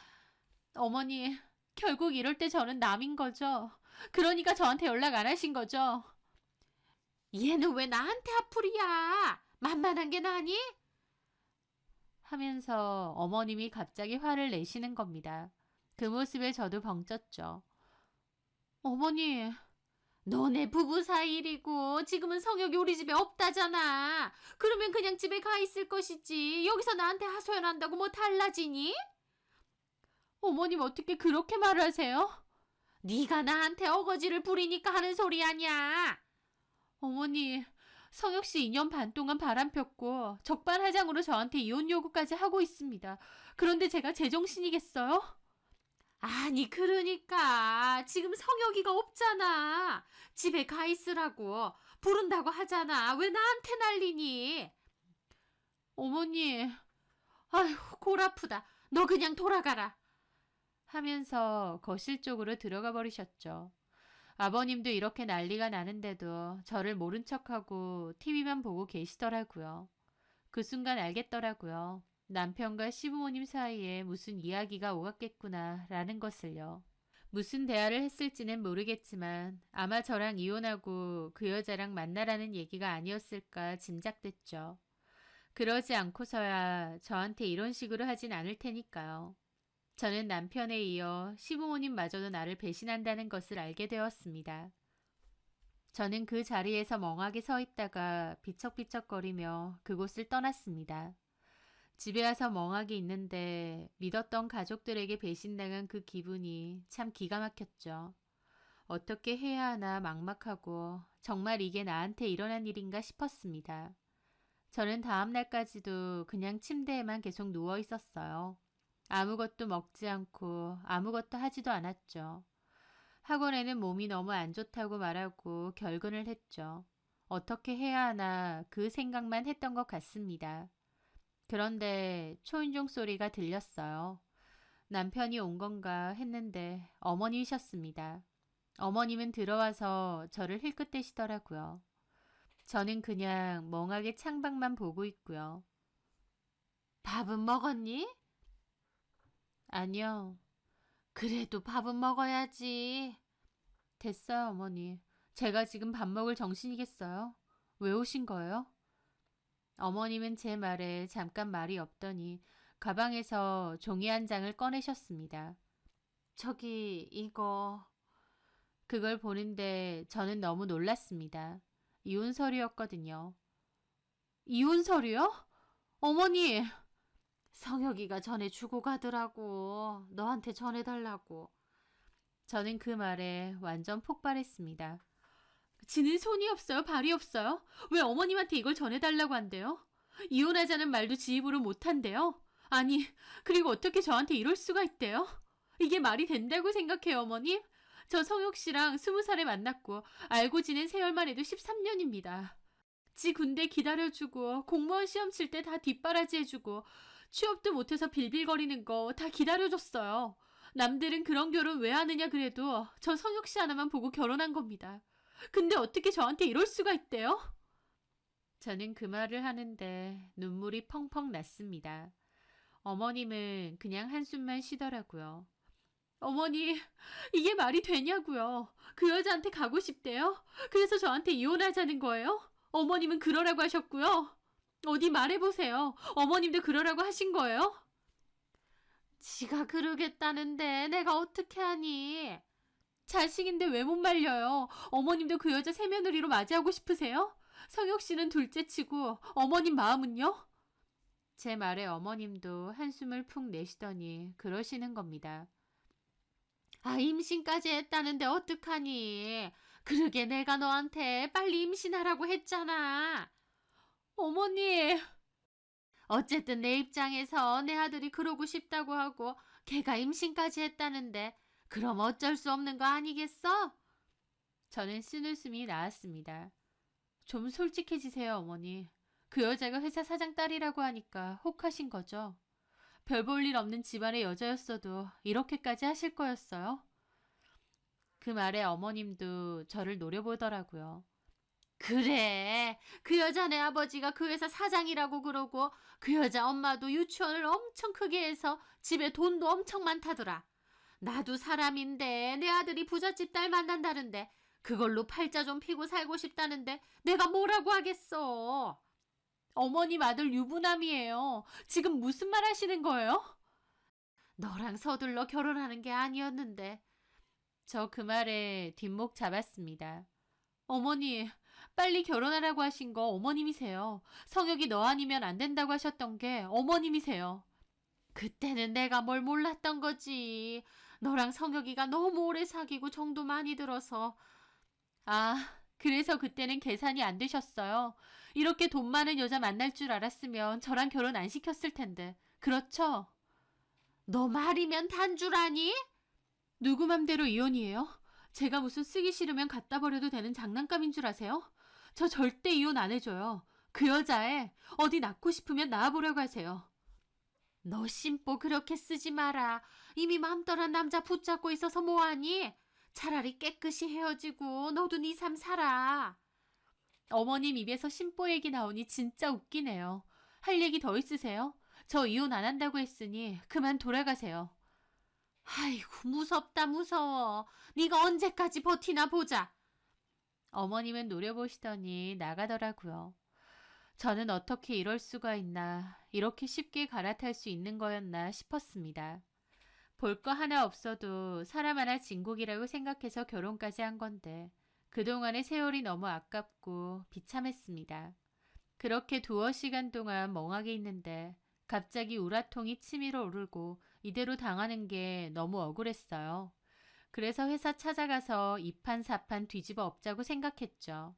어머니, 결국 이럴 때 저는 남인 거죠. 그러니까 저한테 연락 안 하신 거죠. 얘는 왜 나한테 화풀이야? 만만한 게 나니? 하면서 어머님이 갑자기 화를 내시는 겁니다. 그 모습에 저도 벙쪘죠. 어머니, 너네 부부 사이 일이고 지금은 성혁이 우리 집에 없다잖아. 그러면 그냥 집에 가 있을 것이지. 여기서 나한테 하소연한다고 뭐 달라지니? 어머님 어떻게 그렇게 말을 하세요? 네가 나한테 어거지를 부리니까 하는 소리 아니야. 어머니, 성혁 씨 2년 반 동안 바람폈고 적반하장으로 저한테 이혼 요구까지 하고 있습니다. 그런데 제가 제정신이겠어요? 아니, 그러니까 지금 성혁이가 없잖아. 집에 가 있으라고 부른다고 하잖아. 왜 나한테 난리니? 어머니, 아휴, 골 아프다. 너 그냥 돌아가라. 하면서 거실 쪽으로 들어가 버리셨죠. 아버님도 이렇게 난리가 나는데도 저를 모른 척하고 TV만 보고 계시더라고요. 그 순간 알겠더라고요. 남편과 시부모님 사이에 무슨 이야기가 오갔겠구나 라는 것을요. 무슨 대화를 했을지는 모르겠지만 아마 저랑 이혼하고 그 여자랑 만나라는 얘기가 아니었을까 짐작됐죠. 그러지 않고서야 저한테 이런 식으로 하진 않을 테니까요. 저는 남편에 이어 시부모님마저도 나를 배신한다는 것을 알게 되었습니다. 저는 그 자리에서 멍하게 서 있다가 비척비척거리며 그곳을 떠났습니다. 집에 와서 멍하게 있는데 믿었던 가족들에게 배신당한 그 기분이 참 기가 막혔죠. 어떻게 해야 하나 막막하고 정말 이게 나한테 일어난 일인가 싶었습니다. 저는 다음 날까지도 그냥 침대에만 계속 누워 있었어요. 아무것도 먹지 않고 아무것도 하지도 않았죠. 학원에는 몸이 너무 안 좋다고 말하고 결근을 했죠. 어떻게 해야 하나 그 생각만 했던 것 같습니다. 그런데 초인종 소리가 들렸어요. 남편이 온 건가 했는데 어머님이셨습니다. 어머님은 들어와서 저를 힐끗대시더라고요. 저는 그냥 멍하게 창밖만 보고 있고요. 밥은 먹었니? 아니요. 그래도 밥은 먹어야지. 됐어요, 어머니. 제가 지금 밥 먹을 정신이겠어요? 왜 오신 거예요? 어머님은 제 말에 잠깐 말이 없더니 가방에서 종이 한 장을 꺼내셨습니다. 저기 이거. 그걸 보는데 저는 너무 놀랐습니다. 이혼 서류였거든요. 이혼 서류요? 어머니! 성혁이가 전에 주고 가더라고. 너한테 전해달라고. 저는 그 말에 완전 폭발했습니다. 지는 손이 없어요? 발이 없어요? 왜 어머님한테 이걸 전해달라고 한대요? 이혼하자는 말도 지 입으로 못한대요? 아니, 그리고 어떻게 저한테 이럴 수가 있대요? 이게 말이 된다고 생각해요, 어머님? 저 성혁 씨랑 20살에 만났고 알고 지낸 세월만 해도 13년입니다. 지 군대 기다려주고 공무원 시험 칠 때 다 뒷바라지 해주고 취업도 못해서 빌빌거리는 거 다 기다려줬어요. 남들은 그런 결혼 왜 하느냐 그래도 저 성혁 씨 하나만 보고 결혼한 겁니다. 근데 어떻게 저한테 이럴 수가 있대요? 저는 그 말을 하는데 눈물이 펑펑 났습니다. 어머님은 그냥 한숨만 쉬더라고요. 어머니, 이게 말이 되냐고요. 그 여자한테 가고 싶대요. 그래서 저한테 이혼하자는 거예요. 어머님은 그러라고 하셨고요. 어디 말해보세요. 어머님도 그러라고 하신 거예요? 지가 그러겠다는데 내가 어떻게 하니? 자식인데 왜 못 말려요? 어머님도 그 여자 새며느리로 맞이하고 싶으세요? 성혁 씨는 둘째치고 어머님 마음은요? 제 말에 어머님도 한숨을 푹 내쉬더니 그러시는 겁니다. 아, 임신까지 했다는데 어떡하니? 그러게 내가 너한테 빨리 임신하라고 했잖아. 어머니, 어쨌든 내 입장에서 내 아들이 그러고 싶다고 하고 걔가 임신까지 했다는데 그럼 어쩔 수 없는 거 아니겠어? 저는 쓴웃음이 나왔습니다. 좀 솔직해지세요, 어머니. 그 여자가 회사 사장 딸이라고 하니까 혹하신 거죠? 별 볼 일 없는 집안의 여자였어도 이렇게까지 하실 거였어요? 그 말에 어머님도 저를 노려보더라고요. 그래, 그 여자네 아버지가 그 회사 사장이라고 그러고 그 여자 엄마도 유치원을 엄청 크게 해서 집에 돈도 엄청 많다더라. 나도 사람인데 내 아들이 부잣집 딸 만난다는데 그걸로 팔자 좀 피고 살고 싶다는데 내가 뭐라고 하겠어. 어머님 아들 유부남이에요. 지금 무슨 말 하시는 거예요? 너랑 서둘러 결혼하는 게 아니었는데. 저 그 말에 뒷목 잡았습니다. 어머니, 빨리 결혼하라고 하신 거 어머님이세요. 성혁이 너 아니면 안 된다고 하셨던 게 어머님이세요. 그때는 내가 뭘 몰랐던 거지. 너랑 성혁이가 너무 오래 사귀고 정도 많이 들어서. 아, 그래서 그때는 계산이 안 되셨어요. 이렇게 돈 많은 여자 만날 줄 알았으면 저랑 결혼 안 시켰을 텐데. 그렇죠? 너 말이면 단 줄 아니? 누구 맘대로 이혼이에요? 제가 무슨 쓰기 싫으면 갖다 버려도 되는 장난감인 줄 아세요? 저 절대 이혼 안 해줘요. 그 여자애 어디 낳고 싶으면 낳아보려고 하세요. 너 심보 그렇게 쓰지 마라. 이미 맘 떠난 남자 붙잡고 있어서 뭐하니? 차라리 깨끗이 헤어지고 너도 네 삶 살아. 어머님 입에서 심보 얘기 나오니 진짜 웃기네요. 할 얘기 더 있으세요? 저 이혼 안 한다고 했으니 그만 돌아가세요. 아이고 무섭다 무서워. 네가 언제까지 버티나 보자. 어머님은 노려보시더니 나가더라고요. 저는 어떻게 이럴 수가 있나, 이렇게 쉽게 갈아탈 수 있는 거였나 싶었습니다. 볼 거 하나 없어도 사람 하나 진국이라고 생각해서 결혼까지 한 건데 그동안의 세월이 너무 아깝고 비참했습니다. 그렇게 두어 시간 동안 멍하게 있는데 갑자기 우라통이 치밀어 오르고 이대로 당하는 게 너무 억울했어요. 그래서 회사 찾아가서 이판사판 뒤집어 엎자고 생각했죠.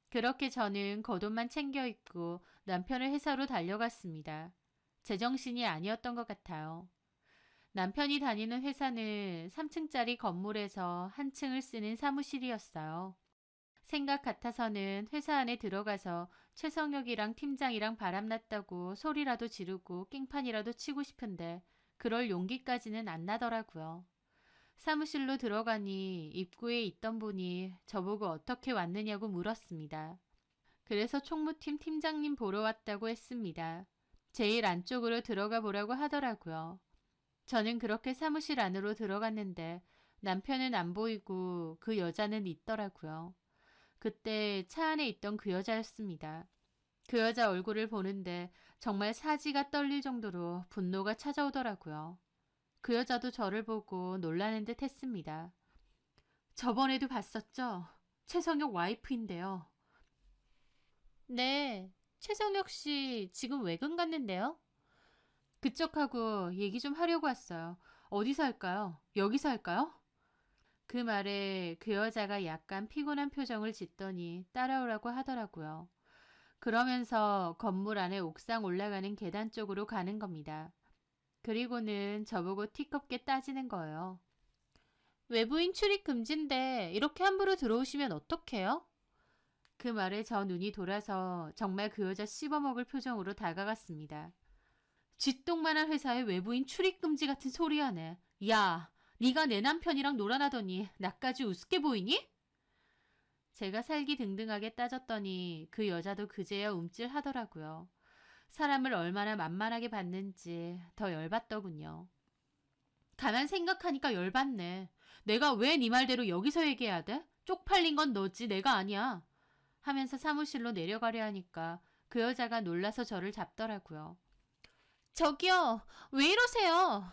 그렇게 저는 겉옷만 챙겨 입고 남편의 회사로 달려갔습니다. 제정신이 아니었던 것 같아요. 남편이 다니는 회사는 3층짜리 건물에서 한 층을 쓰는 사무실이었어요. 생각 같아서는 회사 안에 들어가서 최성혁이랑 팀장이랑 바람났다고 소리라도 지르고 깽판이라도 치고 싶은데 그럴 용기까지는 안 나더라고요. 사무실로 들어가니 입구에 있던 분이 저보고 어떻게 왔느냐고 물었습니다. 그래서 총무팀 팀장님 보러 왔다고 했습니다. 제일 안쪽으로 들어가 보라고 하더라고요. 저는 그렇게 사무실 안으로 들어갔는데 남편은 안 보이고 그 여자는 있더라고요. 그때 차 안에 있던 그 여자였습니다. 그 여자 얼굴을 보는데 정말 사지가 떨릴 정도로 분노가 찾아오더라고요. 그 여자도 저를 보고 놀라는 듯 했습니다. 저번에도 봤었죠? 최성혁 와이프인데요. 네, 최성혁 씨 지금 외근 갔는데요? 그쪽하고 얘기 좀 하려고 왔어요. 어디서 할까요? 여기서 할까요? 그 말에 그 여자가 약간 피곤한 표정을 짓더니 따라오라고 하더라고요. 그러면서 건물 안에 옥상 올라가는 계단 쪽으로 가는 겁니다. 그리고는 저보고 티껍게 따지는 거예요. 외부인 출입 금지인데 이렇게 함부로 들어오시면 어떡해요? 그 말에 저 눈이 돌아서 정말 그 여자 씹어먹을 표정으로 다가갔습니다. 쥐똥만한 회사에 외부인 출입 금지 같은 소리 하네. 야, 네가 내 남편이랑 놀아나더니 나까지 우습게 보이니? 제가 살기 등등하게 따졌더니 그 여자도 그제야 움찔하더라고요. 사람을 얼마나 만만하게 봤는지 더 열받더군요. 가만 생각하니까 열받네. 내가 왜 네 말대로 여기서 얘기해야 돼? 쪽팔린 건 너지 내가 아니야. 하면서 사무실로 내려가려 하니까 그 여자가 놀라서 저를 잡더라고요. 저기요, 왜 이러세요?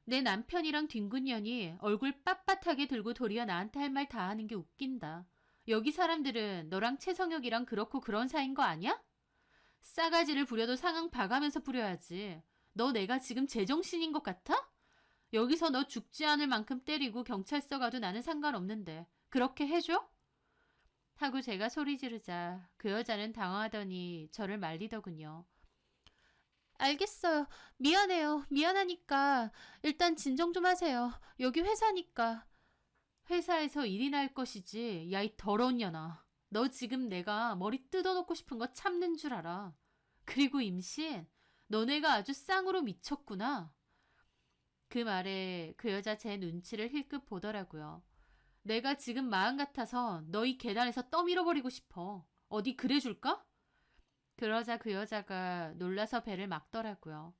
내 남편이랑 뒹군년이 얼굴 빳빳하게 들고 도리어 나한테 할 말 다 하는 게 웃긴다. 여기 사람들은 너랑 최성혁이랑 그렇고 그런 사이인 거 아니야? 싸가지를 부려도 상황 봐가면서 부려야지. 너 내가 지금 제정신인 것 같아? 여기서 너 죽지 않을 만큼 때리고 경찰서 가도 나는 상관없는데 그렇게 해줘? 하고 제가 소리 지르자 그 여자는 당황하더니 저를 말리더군요. 알겠어요. 미안해요. 미안하니까 일단 진정 좀 하세요. 여기 회사니까. 회사에서 일이나 할 것이지. 야, 이 더러운 년아. 너 지금 내가 머리 뜯어놓고 싶은 거 참는 줄 알아. 그리고 임신, 너네가 아주 쌍으로 미쳤구나. 그 말에 그 여자 제 눈치를 힐끗 보더라고요. 내가 지금 마음 같아서 너희 계단에서 떠밀어버리고 싶어. 어디 그래줄까? 그러자 그 여자가 놀라서 배를 막더라고요.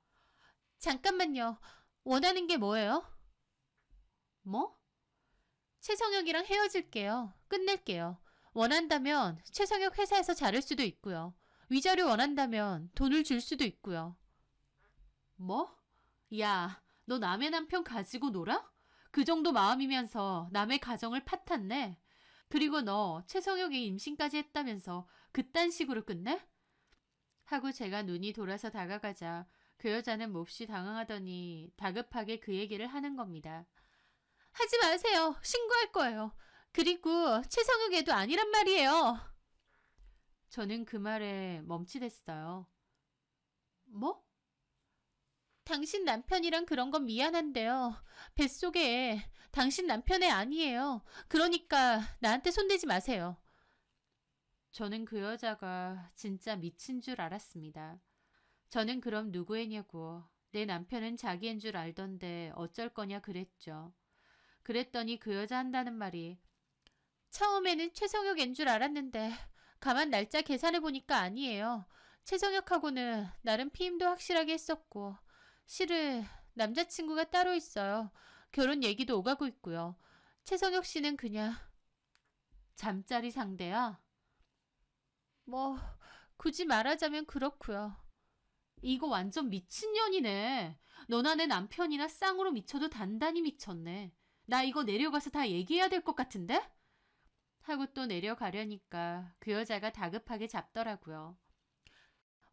잠깐만요. 원하는 게 뭐예요? 뭐? 최성혁이랑 헤어질게요. 끝낼게요. 원한다면 최성혁 회사에서 자를 수도 있고요. 위자료 원한다면 돈을 줄 수도 있고요. 뭐? 야, 너 남의 남편 가지고 놀아? 그 정도 마음이면서 남의 가정을 파탄내? 그리고 너 최성혁이 임신까지 했다면서 그딴 식으로 끝내? 하고 제가 눈이 돌아서 다가가자 그 여자는 몹시 당황하더니 다급하게 그 얘기를 하는 겁니다. 하지 마세요. 신고할 거예요. 그리고 최성욱 애도 아니란 말이에요. 저는 그 말에 멈칫했어요. 뭐? 당신 남편이랑 그런 건 미안한데요. 뱃속에 당신 남편 애 아니에요. 그러니까 나한테 손대지 마세요. 저는 그 여자가 진짜 미친 줄 알았습니다. 저는 그럼 누구 애냐고. 내 남편은 자기 애인 줄 알던데 어쩔 거냐 그랬죠. 그랬더니 그 여자 한다는 말이 처음에는 최성혁 애인 줄 알았는데 가만 날짜 계산해보니까 아니에요. 최성혁하고는 나름 피임도 확실하게 했었고 실은 남자친구가 따로 있어요. 결혼 얘기도 오가고 있고요. 최성혁 씨는 그냥 잠자리 상대야? 뭐 굳이 말하자면 그렇고요. 이거 완전 미친년이네. 너나 내 남편이나 쌍으로 미쳐도 단단히 미쳤네. 나 이거 내려가서 다 얘기해야 될 것 같은데? 하고 또 내려가려니까 그 여자가 다급하게 잡더라고요.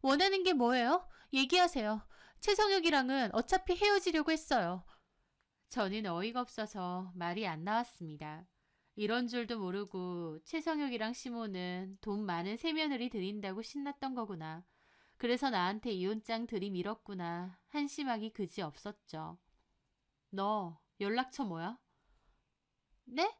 원하는 게 뭐예요? 얘기하세요. 최성혁이랑은 어차피 헤어지려고 했어요. 저는 어이가 없어서 말이 안 나왔습니다. 이런 줄도 모르고 최성혁이랑 시모는 돈 많은 새며느리 들인다고 신났던 거구나. 그래서 나한테 이혼장 들이밀었구나. 한심하기 그지 없었죠. 너 연락처 뭐야? 네?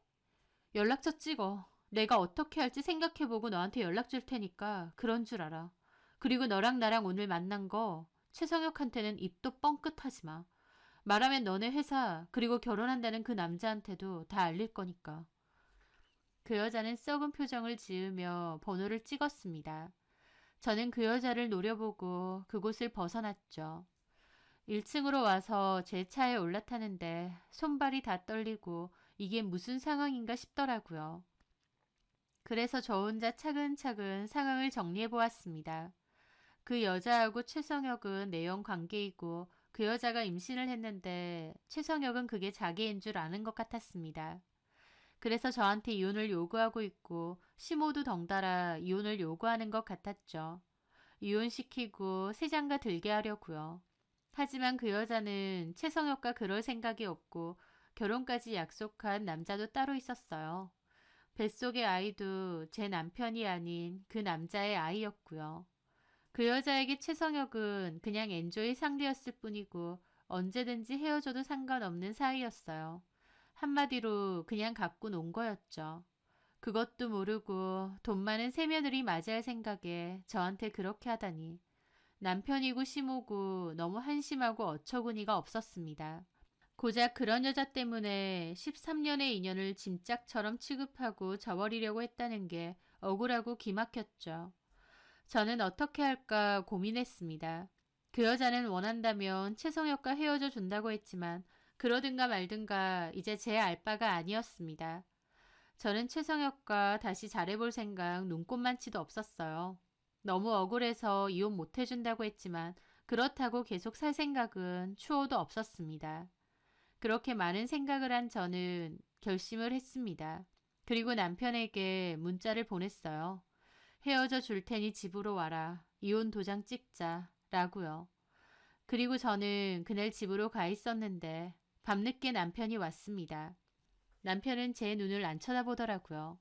연락처 찍어. 내가 어떻게 할지 생각해보고 너한테 연락 줄 테니까 그런 줄 알아. 그리고 너랑 나랑 오늘 만난 거 최성혁한테는 입도 뻥끗하지 마. 말하면 너네 회사 그리고 결혼한다는 그 남자한테도 다 알릴 거니까. 그 여자는 썩은 표정을 지으며 번호를 찍었습니다. 저는 그 여자를 노려보고 그곳을 벗어났죠. 1층으로 와서 제 차에 올라타는데 손발이 다 떨리고 이게 무슨 상황인가 싶더라고요. 그래서 저 혼자 차근차근 상황을 정리해 보았습니다. 그 여자하고 최성혁은 내연 관계이고 그 여자가 임신을 했는데 최성혁은 그게 자기인 줄 아는 것 같았습니다. 그래서 저한테 이혼을 요구하고 있고 시모도 덩달아 이혼을 요구하는 것 같았죠. 이혼시키고 세장가 들게 하려고요. 하지만 그 여자는 최성혁과 그럴 생각이 없고 결혼까지 약속한 남자도 따로 있었어요. 뱃속의 아이도 제 남편이 아닌 그 남자의 아이였고요. 그 여자에게 최성혁은 그냥 엔조이 상대였을 뿐이고 언제든지 헤어져도 상관없는 사이였어요. 한마디로 그냥 갖고 논 거였죠. 그것도 모르고 돈 많은 새며느리 맞이할 생각에 저한테 그렇게 하다니. 남편이고 시모고 너무 한심하고 어처구니가 없었습니다. 고작 그런 여자 때문에 13년의 인연을 짐짝처럼 취급하고 저버리려고 했다는 게 억울하고 기막혔죠. 저는 어떻게 할까 고민했습니다. 그 여자는 원한다면 최성혁과 헤어져 준다고 했지만 그러든가 말든가 이제 제 알바가 아니었습니다. 저는 최성혁과 다시 잘해볼 생각 눈꼽만치도 없었어요. 너무 억울해서 이혼 못 해준다고 했지만 그렇다고 계속 살 생각은 추호도 없었습니다. 그렇게 많은 생각을 한 저는 결심을 했습니다. 그리고 남편에게 문자를 보냈어요. 헤어져 줄 테니 집으로 와라. 이혼 도장 찍자. 라고요. 그리고 저는 그날 집으로 가 있었는데 밤늦게 남편이 왔습니다. 남편은 제 눈을 안 쳐다보더라고요.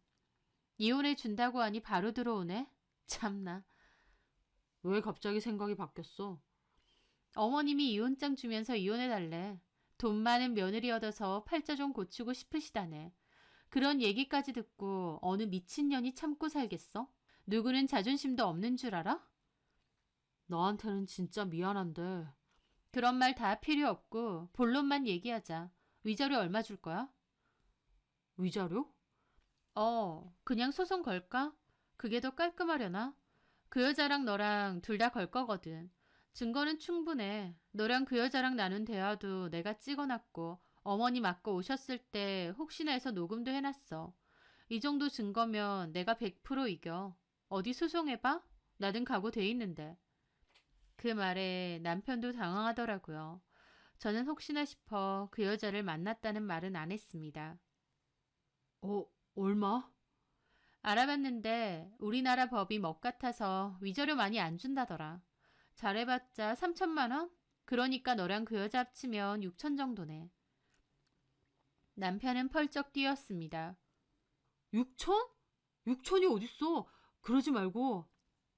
이혼해 준다고 하니 바로 들어오네? 참나. 왜 갑자기 생각이 바뀌었어? 어머님이 이혼장 주면서 이혼해달래. 돈 많은 며느리 얻어서 팔자 좀 고치고 싶으시다네. 그런 얘기까지 듣고 어느 미친년이 참고 살겠어? 누구는 자존심도 없는 줄 알아? 나한테는 진짜 미안한데. 그런 말 다 필요 없고 본론만 얘기하자. 위자료 얼마 줄 거야? 위자료? 그냥 소송 걸까? 그게 더 깔끔하려나? 그 여자랑 너랑 둘 다 걸 거거든. 증거는 충분해. 너랑 그 여자랑 나눈 대화도 내가 찍어놨고 어머니 맞고 오셨을 때 혹시나 해서 녹음도 해놨어. 이 정도 증거면 내가 100% 이겨. 어디 소송해봐? 나든 각오 돼 있는데. 그 말에 남편도 당황하더라고요. 저는 혹시나 싶어 그 여자를 만났다는 말은 안 했습니다. 얼마? 알아봤는데 우리나라 법이 먹 같아서 위자료 많이 안 준다더라. 잘해봤자 3천만 원? 그러니까 너랑 그 여자 합치면 6천 정도네. 남편은 펄쩍 뛰었습니다. 6천? 6천이 어딨어? 그러지 말고.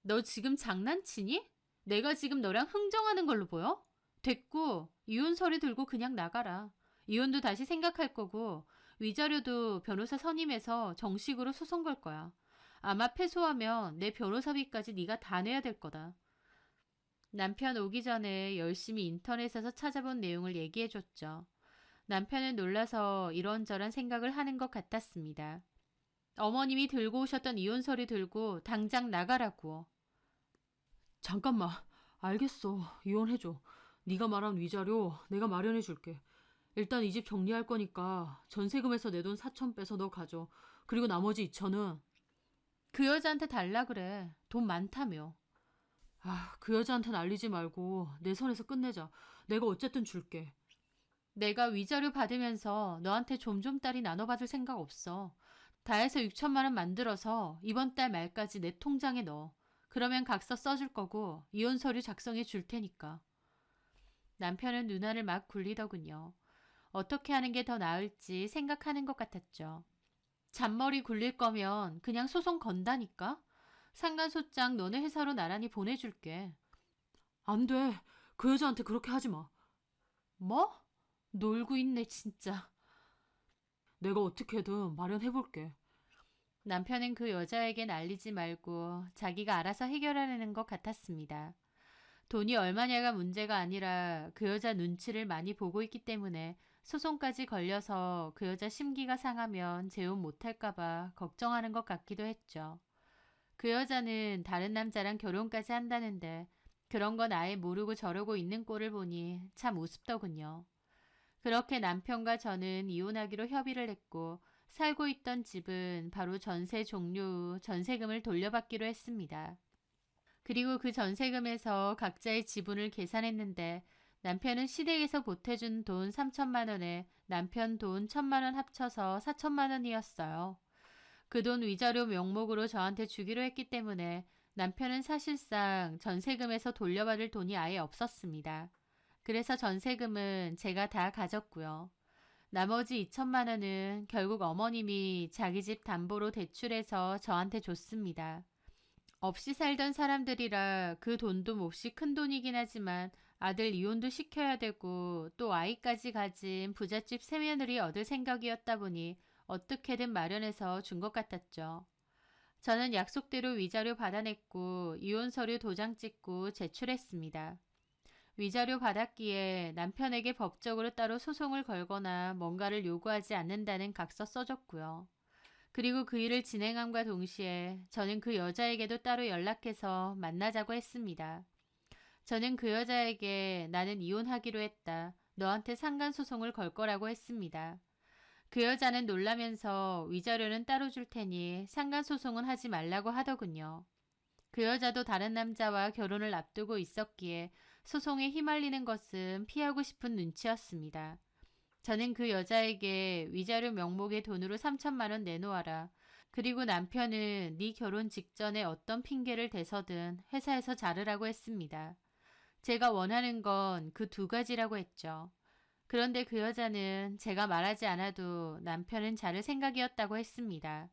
너 지금 장난치니? 내가 지금 너랑 흥정하는 걸로 보여? 됐고 이혼 서류 들고 그냥 나가라. 이혼도 다시 생각할 거고 위자료도 변호사 선임해서 정식으로 소송 걸 거야. 아마 패소하면 내 변호사비까지 네가 다 내야 될 거다. 남편 오기 전에 열심히 인터넷에서 찾아본 내용을 얘기해줬죠. 남편은 놀라서 이런저런 생각을 하는 것 같았습니다. 어머님이 들고 오셨던 이혼 서류 들고 당장 나가라고. 잠깐만. 알겠어. 이혼해줘. 네가 말한 위자료 내가 마련해줄게. 일단 이 집 정리할 거니까 전세금에서 내 돈 4천 빼서 너 가져. 그리고 나머지 2천은 그 여자한테 달라 그래. 돈 많다며. 그 여자한테는 알리지 말고 내 선에서 끝내자. 내가 어쨌든 줄게. 내가 위자료 받으면서 너한테 좀좀따리 나눠받을 생각 없어. 다 해서 6천만 원 만들어서 이번 달 말까지 내 통장에 넣어. 그러면 각서 써줄 거고 이혼 서류 작성해 줄 테니까. 남편은 눈알을 막 굴리더군요. 어떻게 하는 게 더 나을지 생각하는 것 같았죠. 잔머리 굴릴 거면 그냥 소송 건다니까? 상간소장 너네 회사로 나란히 보내줄게. 안 돼. 그 여자한테 그렇게 하지 마. 뭐? 놀고 있네 진짜. 내가 어떻게든 마련해볼게. 남편은 그 여자에겐 알리지 말고 자기가 알아서 해결하려는 것 같았습니다. 돈이 얼마냐가 문제가 아니라 그 여자 눈치를 많이 보고 있기 때문에 소송까지 걸려서 그 여자 심기가 상하면 재혼 못할까봐 걱정하는 것 같기도 했죠. 그 여자는 다른 남자랑 결혼까지 한다는데 그런 건 아예 모르고 저러고 있는 꼴을 보니 참 우습더군요. 그렇게 남편과 저는 이혼하기로 협의를 했고 살고 있던 집은 바로 전세 종료 후 전세금을 돌려받기로 했습니다. 그리고 그 전세금에서 각자의 지분을 계산했는데 남편은 시댁에서 보태준 돈 3천만 원에 남편 돈 1천만 원 합쳐서 4천만 원이었어요. 그 돈 위자료 명목으로 저한테 주기로 했기 때문에 남편은 사실상 전세금에서 돌려받을 돈이 아예 없었습니다. 그래서 전세금은 제가 다 가졌고요. 나머지 2천만 원은 결국 어머님이 자기 집 담보로 대출해서 저한테 줬습니다. 없이 살던 사람들이라 그 돈도 몹시 큰 돈이긴 하지만 아들 이혼도 시켜야 되고 또 아이까지 가진 부잣집 새며느리 얻을 생각이었다 보니 어떻게든 마련해서 준 것 같았죠. 저는 약속대로 위자료 받아냈고 이혼 서류 도장 찍고 제출했습니다. 위자료 받았기에 남편에게 법적으로 따로 소송을 걸거나 뭔가를 요구하지 않는다는 각서 써줬고요. 그리고 그 일을 진행함과 동시에 저는 그 여자에게도 따로 연락해서 만나자고 했습니다. 저는 그 여자에게 나는 이혼하기로 했다. 너한테 상간소송을 걸 거라고 했습니다. 그 여자는 놀라면서 위자료는 따로 줄 테니 상간소송은 하지 말라고 하더군요. 그 여자도 다른 남자와 결혼을 앞두고 있었기에 소송에 휘말리는 것은 피하고 싶은 눈치였습니다. 저는 그 여자에게 위자료 명목의 돈으로 3천만 원 내놓아라. 그리고 남편은 네 결혼 직전에 어떤 핑계를 대서든 회사에서 자르라고 했습니다. 제가 원하는 건 그 두 가지라고 했죠. 그런데 그 여자는 제가 말하지 않아도 남편은 자를 생각이었다고 했습니다.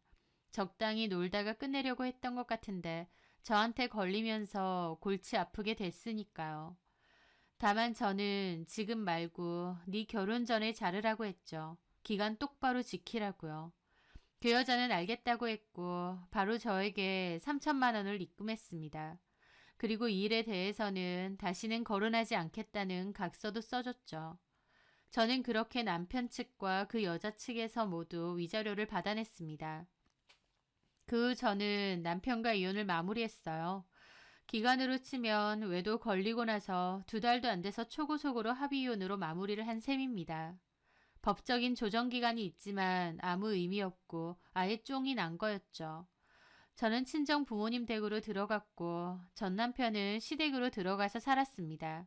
적당히 놀다가 끝내려고 했던 것 같은데 저한테 걸리면서 골치 아프게 됐으니까요. 다만 저는 지금 말고 네 결혼 전에 자르라고 했죠. 기간 똑바로 지키라고요. 그 여자는 알겠다고 했고 바로 저에게 3천만 원을 입금했습니다. 그리고 이 일에 대해서는 다시는 거론하지 않겠다는 각서도 써줬죠. 저는 그렇게 남편 측과 그 여자 측에서 모두 위자료를 받아냈습니다. 그 후 저는 남편과 이혼을 마무리했어요. 기간으로 치면 외도 걸리고 나서 2달도 안 돼서 초고속으로 합의이혼으로 마무리를 한 셈입니다. 법적인 조정기간이 있지만 아무 의미 없고 아예 쫑이 난 거였죠. 저는 친정 부모님 댁으로 들어갔고 전 남편은 시댁으로 들어가서 살았습니다.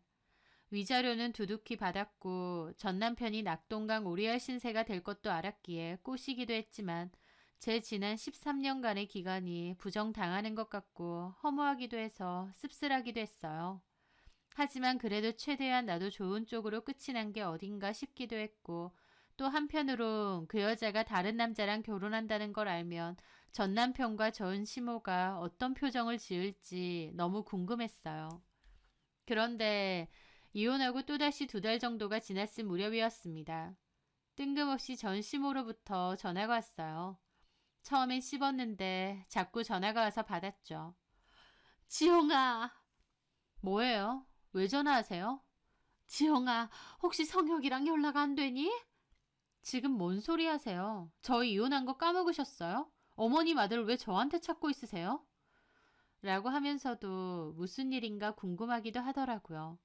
위자료는 두둑히 받았고 전 남편이 낙동강 오리알 신세가 될 것도 알았기에 꼬시기도 했지만 제 지난 13년간의 기간이 부정당하는 것 같고 허무하기도 해서 씁쓸하기도 했어요. 하지만 그래도 최대한 나도 좋은 쪽으로 끝이 난 게 어딘가 싶기도 했고 또 한편으론 그 여자가 다른 남자랑 결혼한다는 걸 알면 전 남편과 전 시모가 어떤 표정을 지을지 너무 궁금했어요. 그런데 이혼하고 또다시 2달 정도가 지났을 무렵이었습니다. 뜬금없이 전 시모로부터 전화가 왔어요. 처음엔 씹었는데 자꾸 전화가 와서 받았죠. 지영아. 뭐예요? 왜 전화하세요? 지영아, 혹시 성혁이랑 연락 안 되니? 지금 뭔 소리 하세요? 저희 이혼한 거 까먹으셨어요? 어머님 아들 왜 저한테 찾고 있으세요? 라고 하면서도 무슨 일인가 궁금하기도 하더라고요.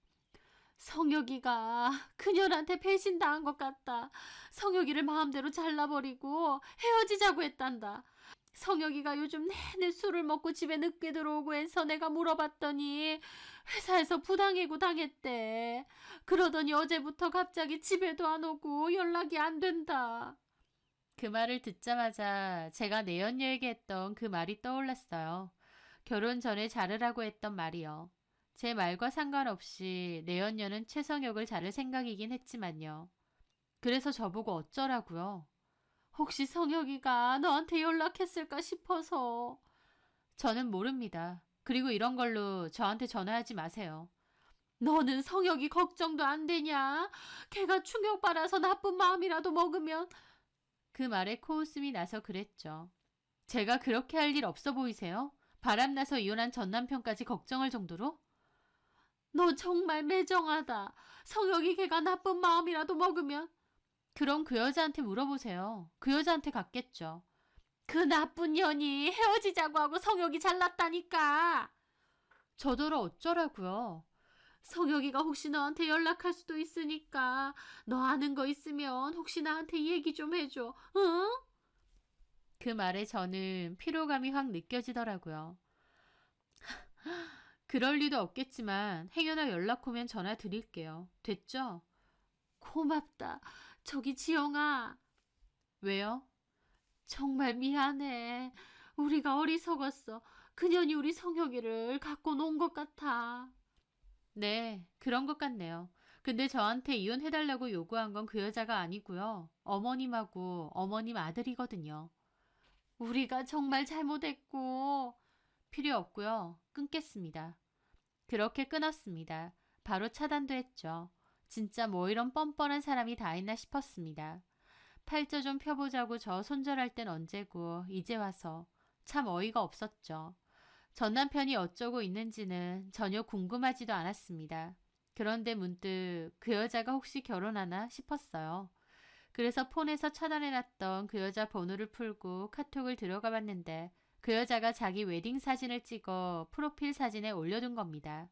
성혁이가 그녀한테 배신당한 것 같다. 성혁이를 마음대로 잘라버리고 헤어지자고 했단다. 성혁이가 요즘 내내 술을 먹고 집에 늦게 들어오고 해서 내가 물어봤더니 회사에서 부당해고 당했대. 그러더니 어제부터 갑자기 집에도 안 오고 연락이 안 된다. 그 말을 듣자마자 제가 내연녀에게 했던 그 말이 떠올랐어요. 결혼 전에 자르라고 했던 말이요. 제 말과 상관없이 내연녀는 최성혁을 자를 생각이긴 했지만요. 그래서 저보고 어쩌라고요. 혹시 성혁이가 너한테 연락했을까 싶어서. 저는 모릅니다. 그리고 이런 걸로 저한테 전화하지 마세요. 너는 성혁이 걱정도 안 되냐? 걔가 충격받아서 나쁜 마음이라도 먹으면. 그 말에 코웃음이 나서 그랬죠. 제가 그렇게 할 일 없어 보이세요? 바람나서 이혼한 전 남편까지 걱정할 정도로? 너 정말 매정하다. 성혁이 걔가 나쁜 마음이라도 먹으면. 그럼 그 여자한테 물어보세요. 그 여자한테 갔겠죠. 그 나쁜 년이 헤어지자고 하고 성혁이 잘났다니까. 저더러 어쩌라고요. 성혁이가 혹시 너한테 연락할 수도 있으니까 너 아는 거 있으면 혹시 나한테 얘기 좀 해줘. 응? 그 말에 저는 피로감이 확 느껴지더라고요. 그럴 리도 없겠지만 행여나 연락 오면 전화 드릴게요. 됐죠? 고맙다. 저기 지영아. 왜요? 정말 미안해. 우리가 어리석었어. 그년이 우리 성혁이를 갖고 논 것 같아. 네, 그런 것 같네요. 근데 저한테 이혼해달라고 요구한 건 그 여자가 아니고요. 어머님하고 어머님 아들이거든요. 우리가 정말 잘못했고. 필요 없고요. 끊겠습니다. 그렇게 끊었습니다. 바로 차단도 했죠. 진짜 뭐 이런 뻔뻔한 사람이 다 있나 싶었습니다. 팔자 좀 펴보자고 저 손절할 땐 언제고 이제 와서 참 어이가 없었죠. 전 남편이 어쩌고 있는지는 전혀 궁금하지도 않았습니다. 그런데 문득 그 여자가 혹시 결혼하나 싶었어요. 그래서 폰에서 차단해놨던 그 여자 번호를 풀고 카톡을 들어가 봤는데 그 여자가 자기 웨딩 사진을 찍어 프로필 사진에 올려둔 겁니다.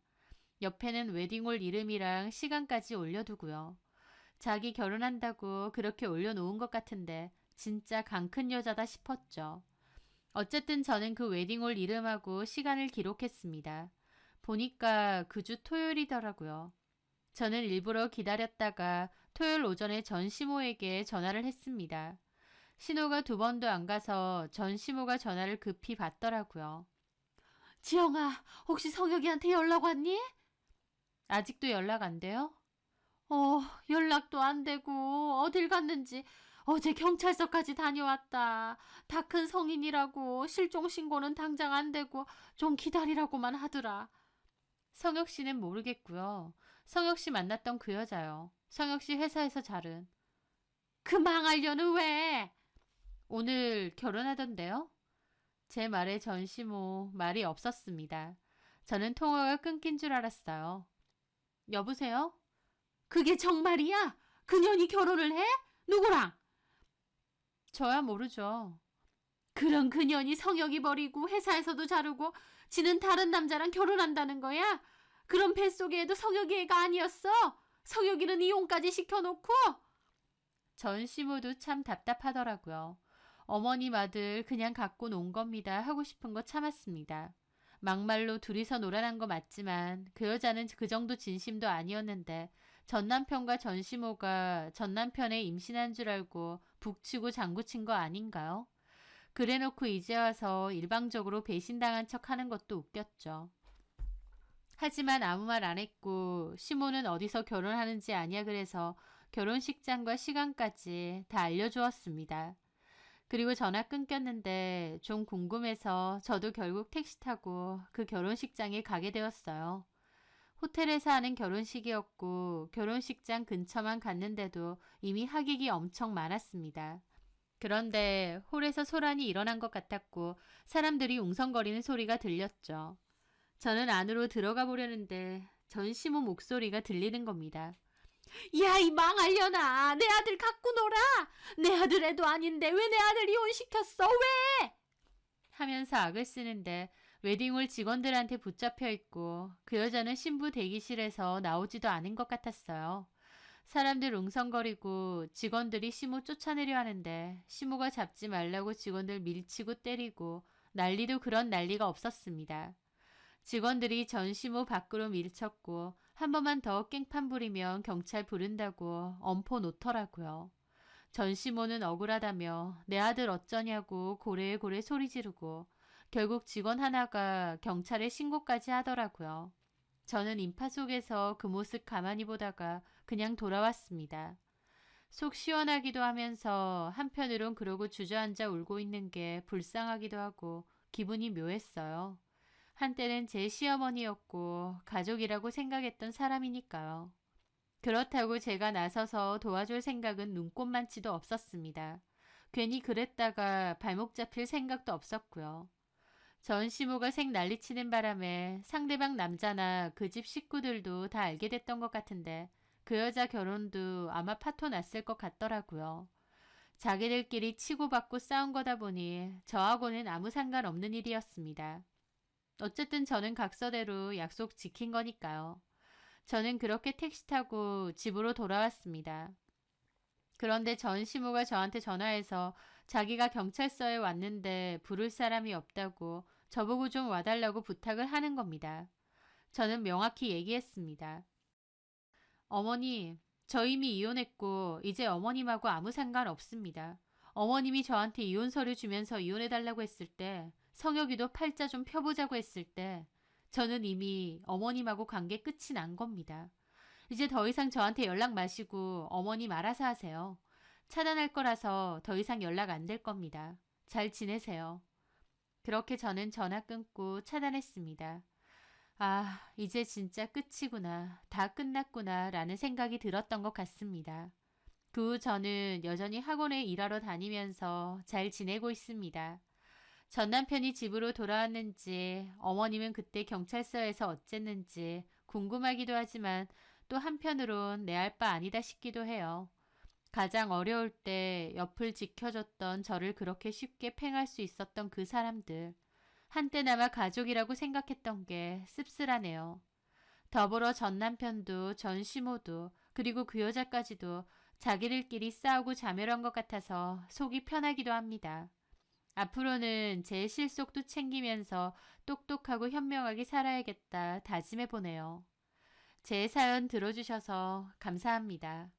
옆에는 웨딩홀 이름이랑 시간까지 올려두고요. 자기 결혼한다고 그렇게 올려놓은 것 같은데 진짜 강 큰 여자다 싶었죠. 어쨌든 저는 그 웨딩홀 이름하고 시간을 기록했습니다. 보니까 그 주 토요일이더라고요. 저는 일부러 기다렸다가 토요일 오전에 전 시모에게 전화를 했습니다. 신호가 2번도 안 가서 전 시모가 전화를 급히 받더라고요. 지영아, 혹시 성혁이한테 연락 왔니? 아직도 연락 안 돼요? 연락도 안 되고 어딜 갔는지 어제 경찰서까지 다녀왔다. 다 큰 성인이라고 실종 신고는 당장 안 되고 좀 기다리라고만 하더라. 성혁 씨는 모르겠고요. 성혁 씨 만났던 그 여자요. 성혁 씨 회사에서 자른. 그 망할려는 왜? 오늘 결혼하던데요? 제 말에 전시모 말이 없었습니다. 저는 통화가 끊긴 줄 알았어요. 여보세요? 그게 정말이야? 그년이 결혼을 해? 누구랑? 저야 모르죠. 그런 그년이 성욕이 버리고 회사에서도 자르고 지는 다른 남자랑 결혼한다는 거야? 그럼 뱃속에 도 성욕이 애가 아니었어? 성욕이는 이혼까지 시켜놓고? 전 시모도 참 답답하더라고요. 어머님 아들 그냥 갖고 논 겁니다 하고 싶은 거 참았습니다. 막말로 둘이서 놀아난 거 맞지만 그 여자는 그 정도 진심도 아니었는데 전 남편과 전 시모가 전 남편의 임신한 줄 알고 북치고 장구친 거 아닌가요? 그래놓고 이제 와서 일방적으로 배신당한 척 하는 것도 웃겼죠. 하지만 아무 말 안 했고 시모는 어디서 결혼하는지 아냐 그래서 결혼식장과 시간까지 다 알려주었습니다. 그리고 전화 끊겼는데 좀 궁금해서 저도 결국 택시 타고 그 결혼식장에 가게 되었어요. 호텔에서 하는 결혼식이었고 결혼식장 근처만 갔는데도 이미 하객이 엄청 많았습니다. 그런데 홀에서 소란이 일어난 것 같았고 사람들이 웅성거리는 소리가 들렸죠. 저는 안으로 들어가 보려는데 전시모 목소리가 들리는 겁니다. 야, 이 망하려나. 내 아들 갖고 놀아. 내 아들 애도 아닌데 왜 내 아들 이혼시켰어? 왜? 하면서 악을 쓰는데 웨딩홀 직원들한테 붙잡혀 있고 그 여자는 신부 대기실에서 나오지도 않은 것 같았어요. 사람들 웅성거리고 직원들이 시모 쫓아내려 하는데 시모가 잡지 말라고 직원들 밀치고 때리고 난리도 그런 난리가 없었습니다. 직원들이 전 시모 밖으로 밀쳤고 한 번만 더 깽판 부리면 경찰 부른다고 엄포 놓더라고요. 전 시모는 억울하다며 내 아들 어쩌냐고 고래고래 소리 지르고 결국 직원 하나가 경찰에 신고까지 하더라고요. 저는 인파 속에서 그 모습 가만히 보다가 그냥 돌아왔습니다. 속 시원하기도 하면서 한편으론 그러고 주저앉아 울고 있는 게 불쌍하기도 하고 기분이 묘했어요. 한때는 제 시어머니였고 가족이라고 생각했던 사람이니까요. 그렇다고 제가 나서서 도와줄 생각은 눈꼽만치도 없었습니다. 괜히 그랬다가 발목 잡힐 생각도 없었고요. 전 시모가 색 난리치는 바람에 상대방 남자나 그 집 식구들도 다 알게 됐던 것 같은데 그 여자 결혼도 아마 파토 났을 것 같더라고요. 자기들끼리 치고받고 싸운 거다 보니 저하고는 아무 상관없는 일이었습니다. 어쨌든 저는 각서대로 약속 지킨 거니까요. 저는 그렇게 택시 타고 집으로 돌아왔습니다. 그런데 전 시모가 저한테 전화해서 자기가 경찰서에 왔는데 부를 사람이 없다고 저보고 좀 와달라고 부탁을 하는 겁니다. 저는 명확히 얘기했습니다. 어머니, 저 이미 이혼했고 이제 어머님하고 아무 상관 없습니다. 어머님이 저한테 이혼 서류 주면서 이혼해달라고 했을 때 성혁이도 팔자 좀 펴보자고 했을 때 저는 이미 어머님하고 관계 끝이 난 겁니다. 이제 더 이상 저한테 연락 마시고 어머님 알아서 하세요. 차단할 거라서 더 이상 연락 안 될 겁니다. 잘 지내세요. 그렇게 저는 전화 끊고 차단했습니다. 아, 이제 진짜 끝이구나. 다 끝났구나 라는 생각이 들었던 것 같습니다. 그 후 저는 여전히 학원에 일하러 다니면서 잘 지내고 있습니다. 전 남편이 집으로 돌아왔는지 어머님은 그때 경찰서에서 어쨌는지 궁금하기도 하지만 또 한편으론 내 할 바 아니다 싶기도 해요. 가장 어려울 때 옆을 지켜줬던 저를 그렇게 쉽게 팽할 수 있었던 그 사람들. 한때나마 가족이라고 생각했던 게 씁쓸하네요. 더불어 전 남편도 전 시모도 그리고 그 여자까지도 자기들끼리 싸우고 자멸한 것 같아서 속이 편하기도 합니다. 앞으로는 제 실속도 챙기면서 똑똑하고 현명하게 살아야겠다 다짐해보네요. 제 사연 들어주셔서 감사합니다.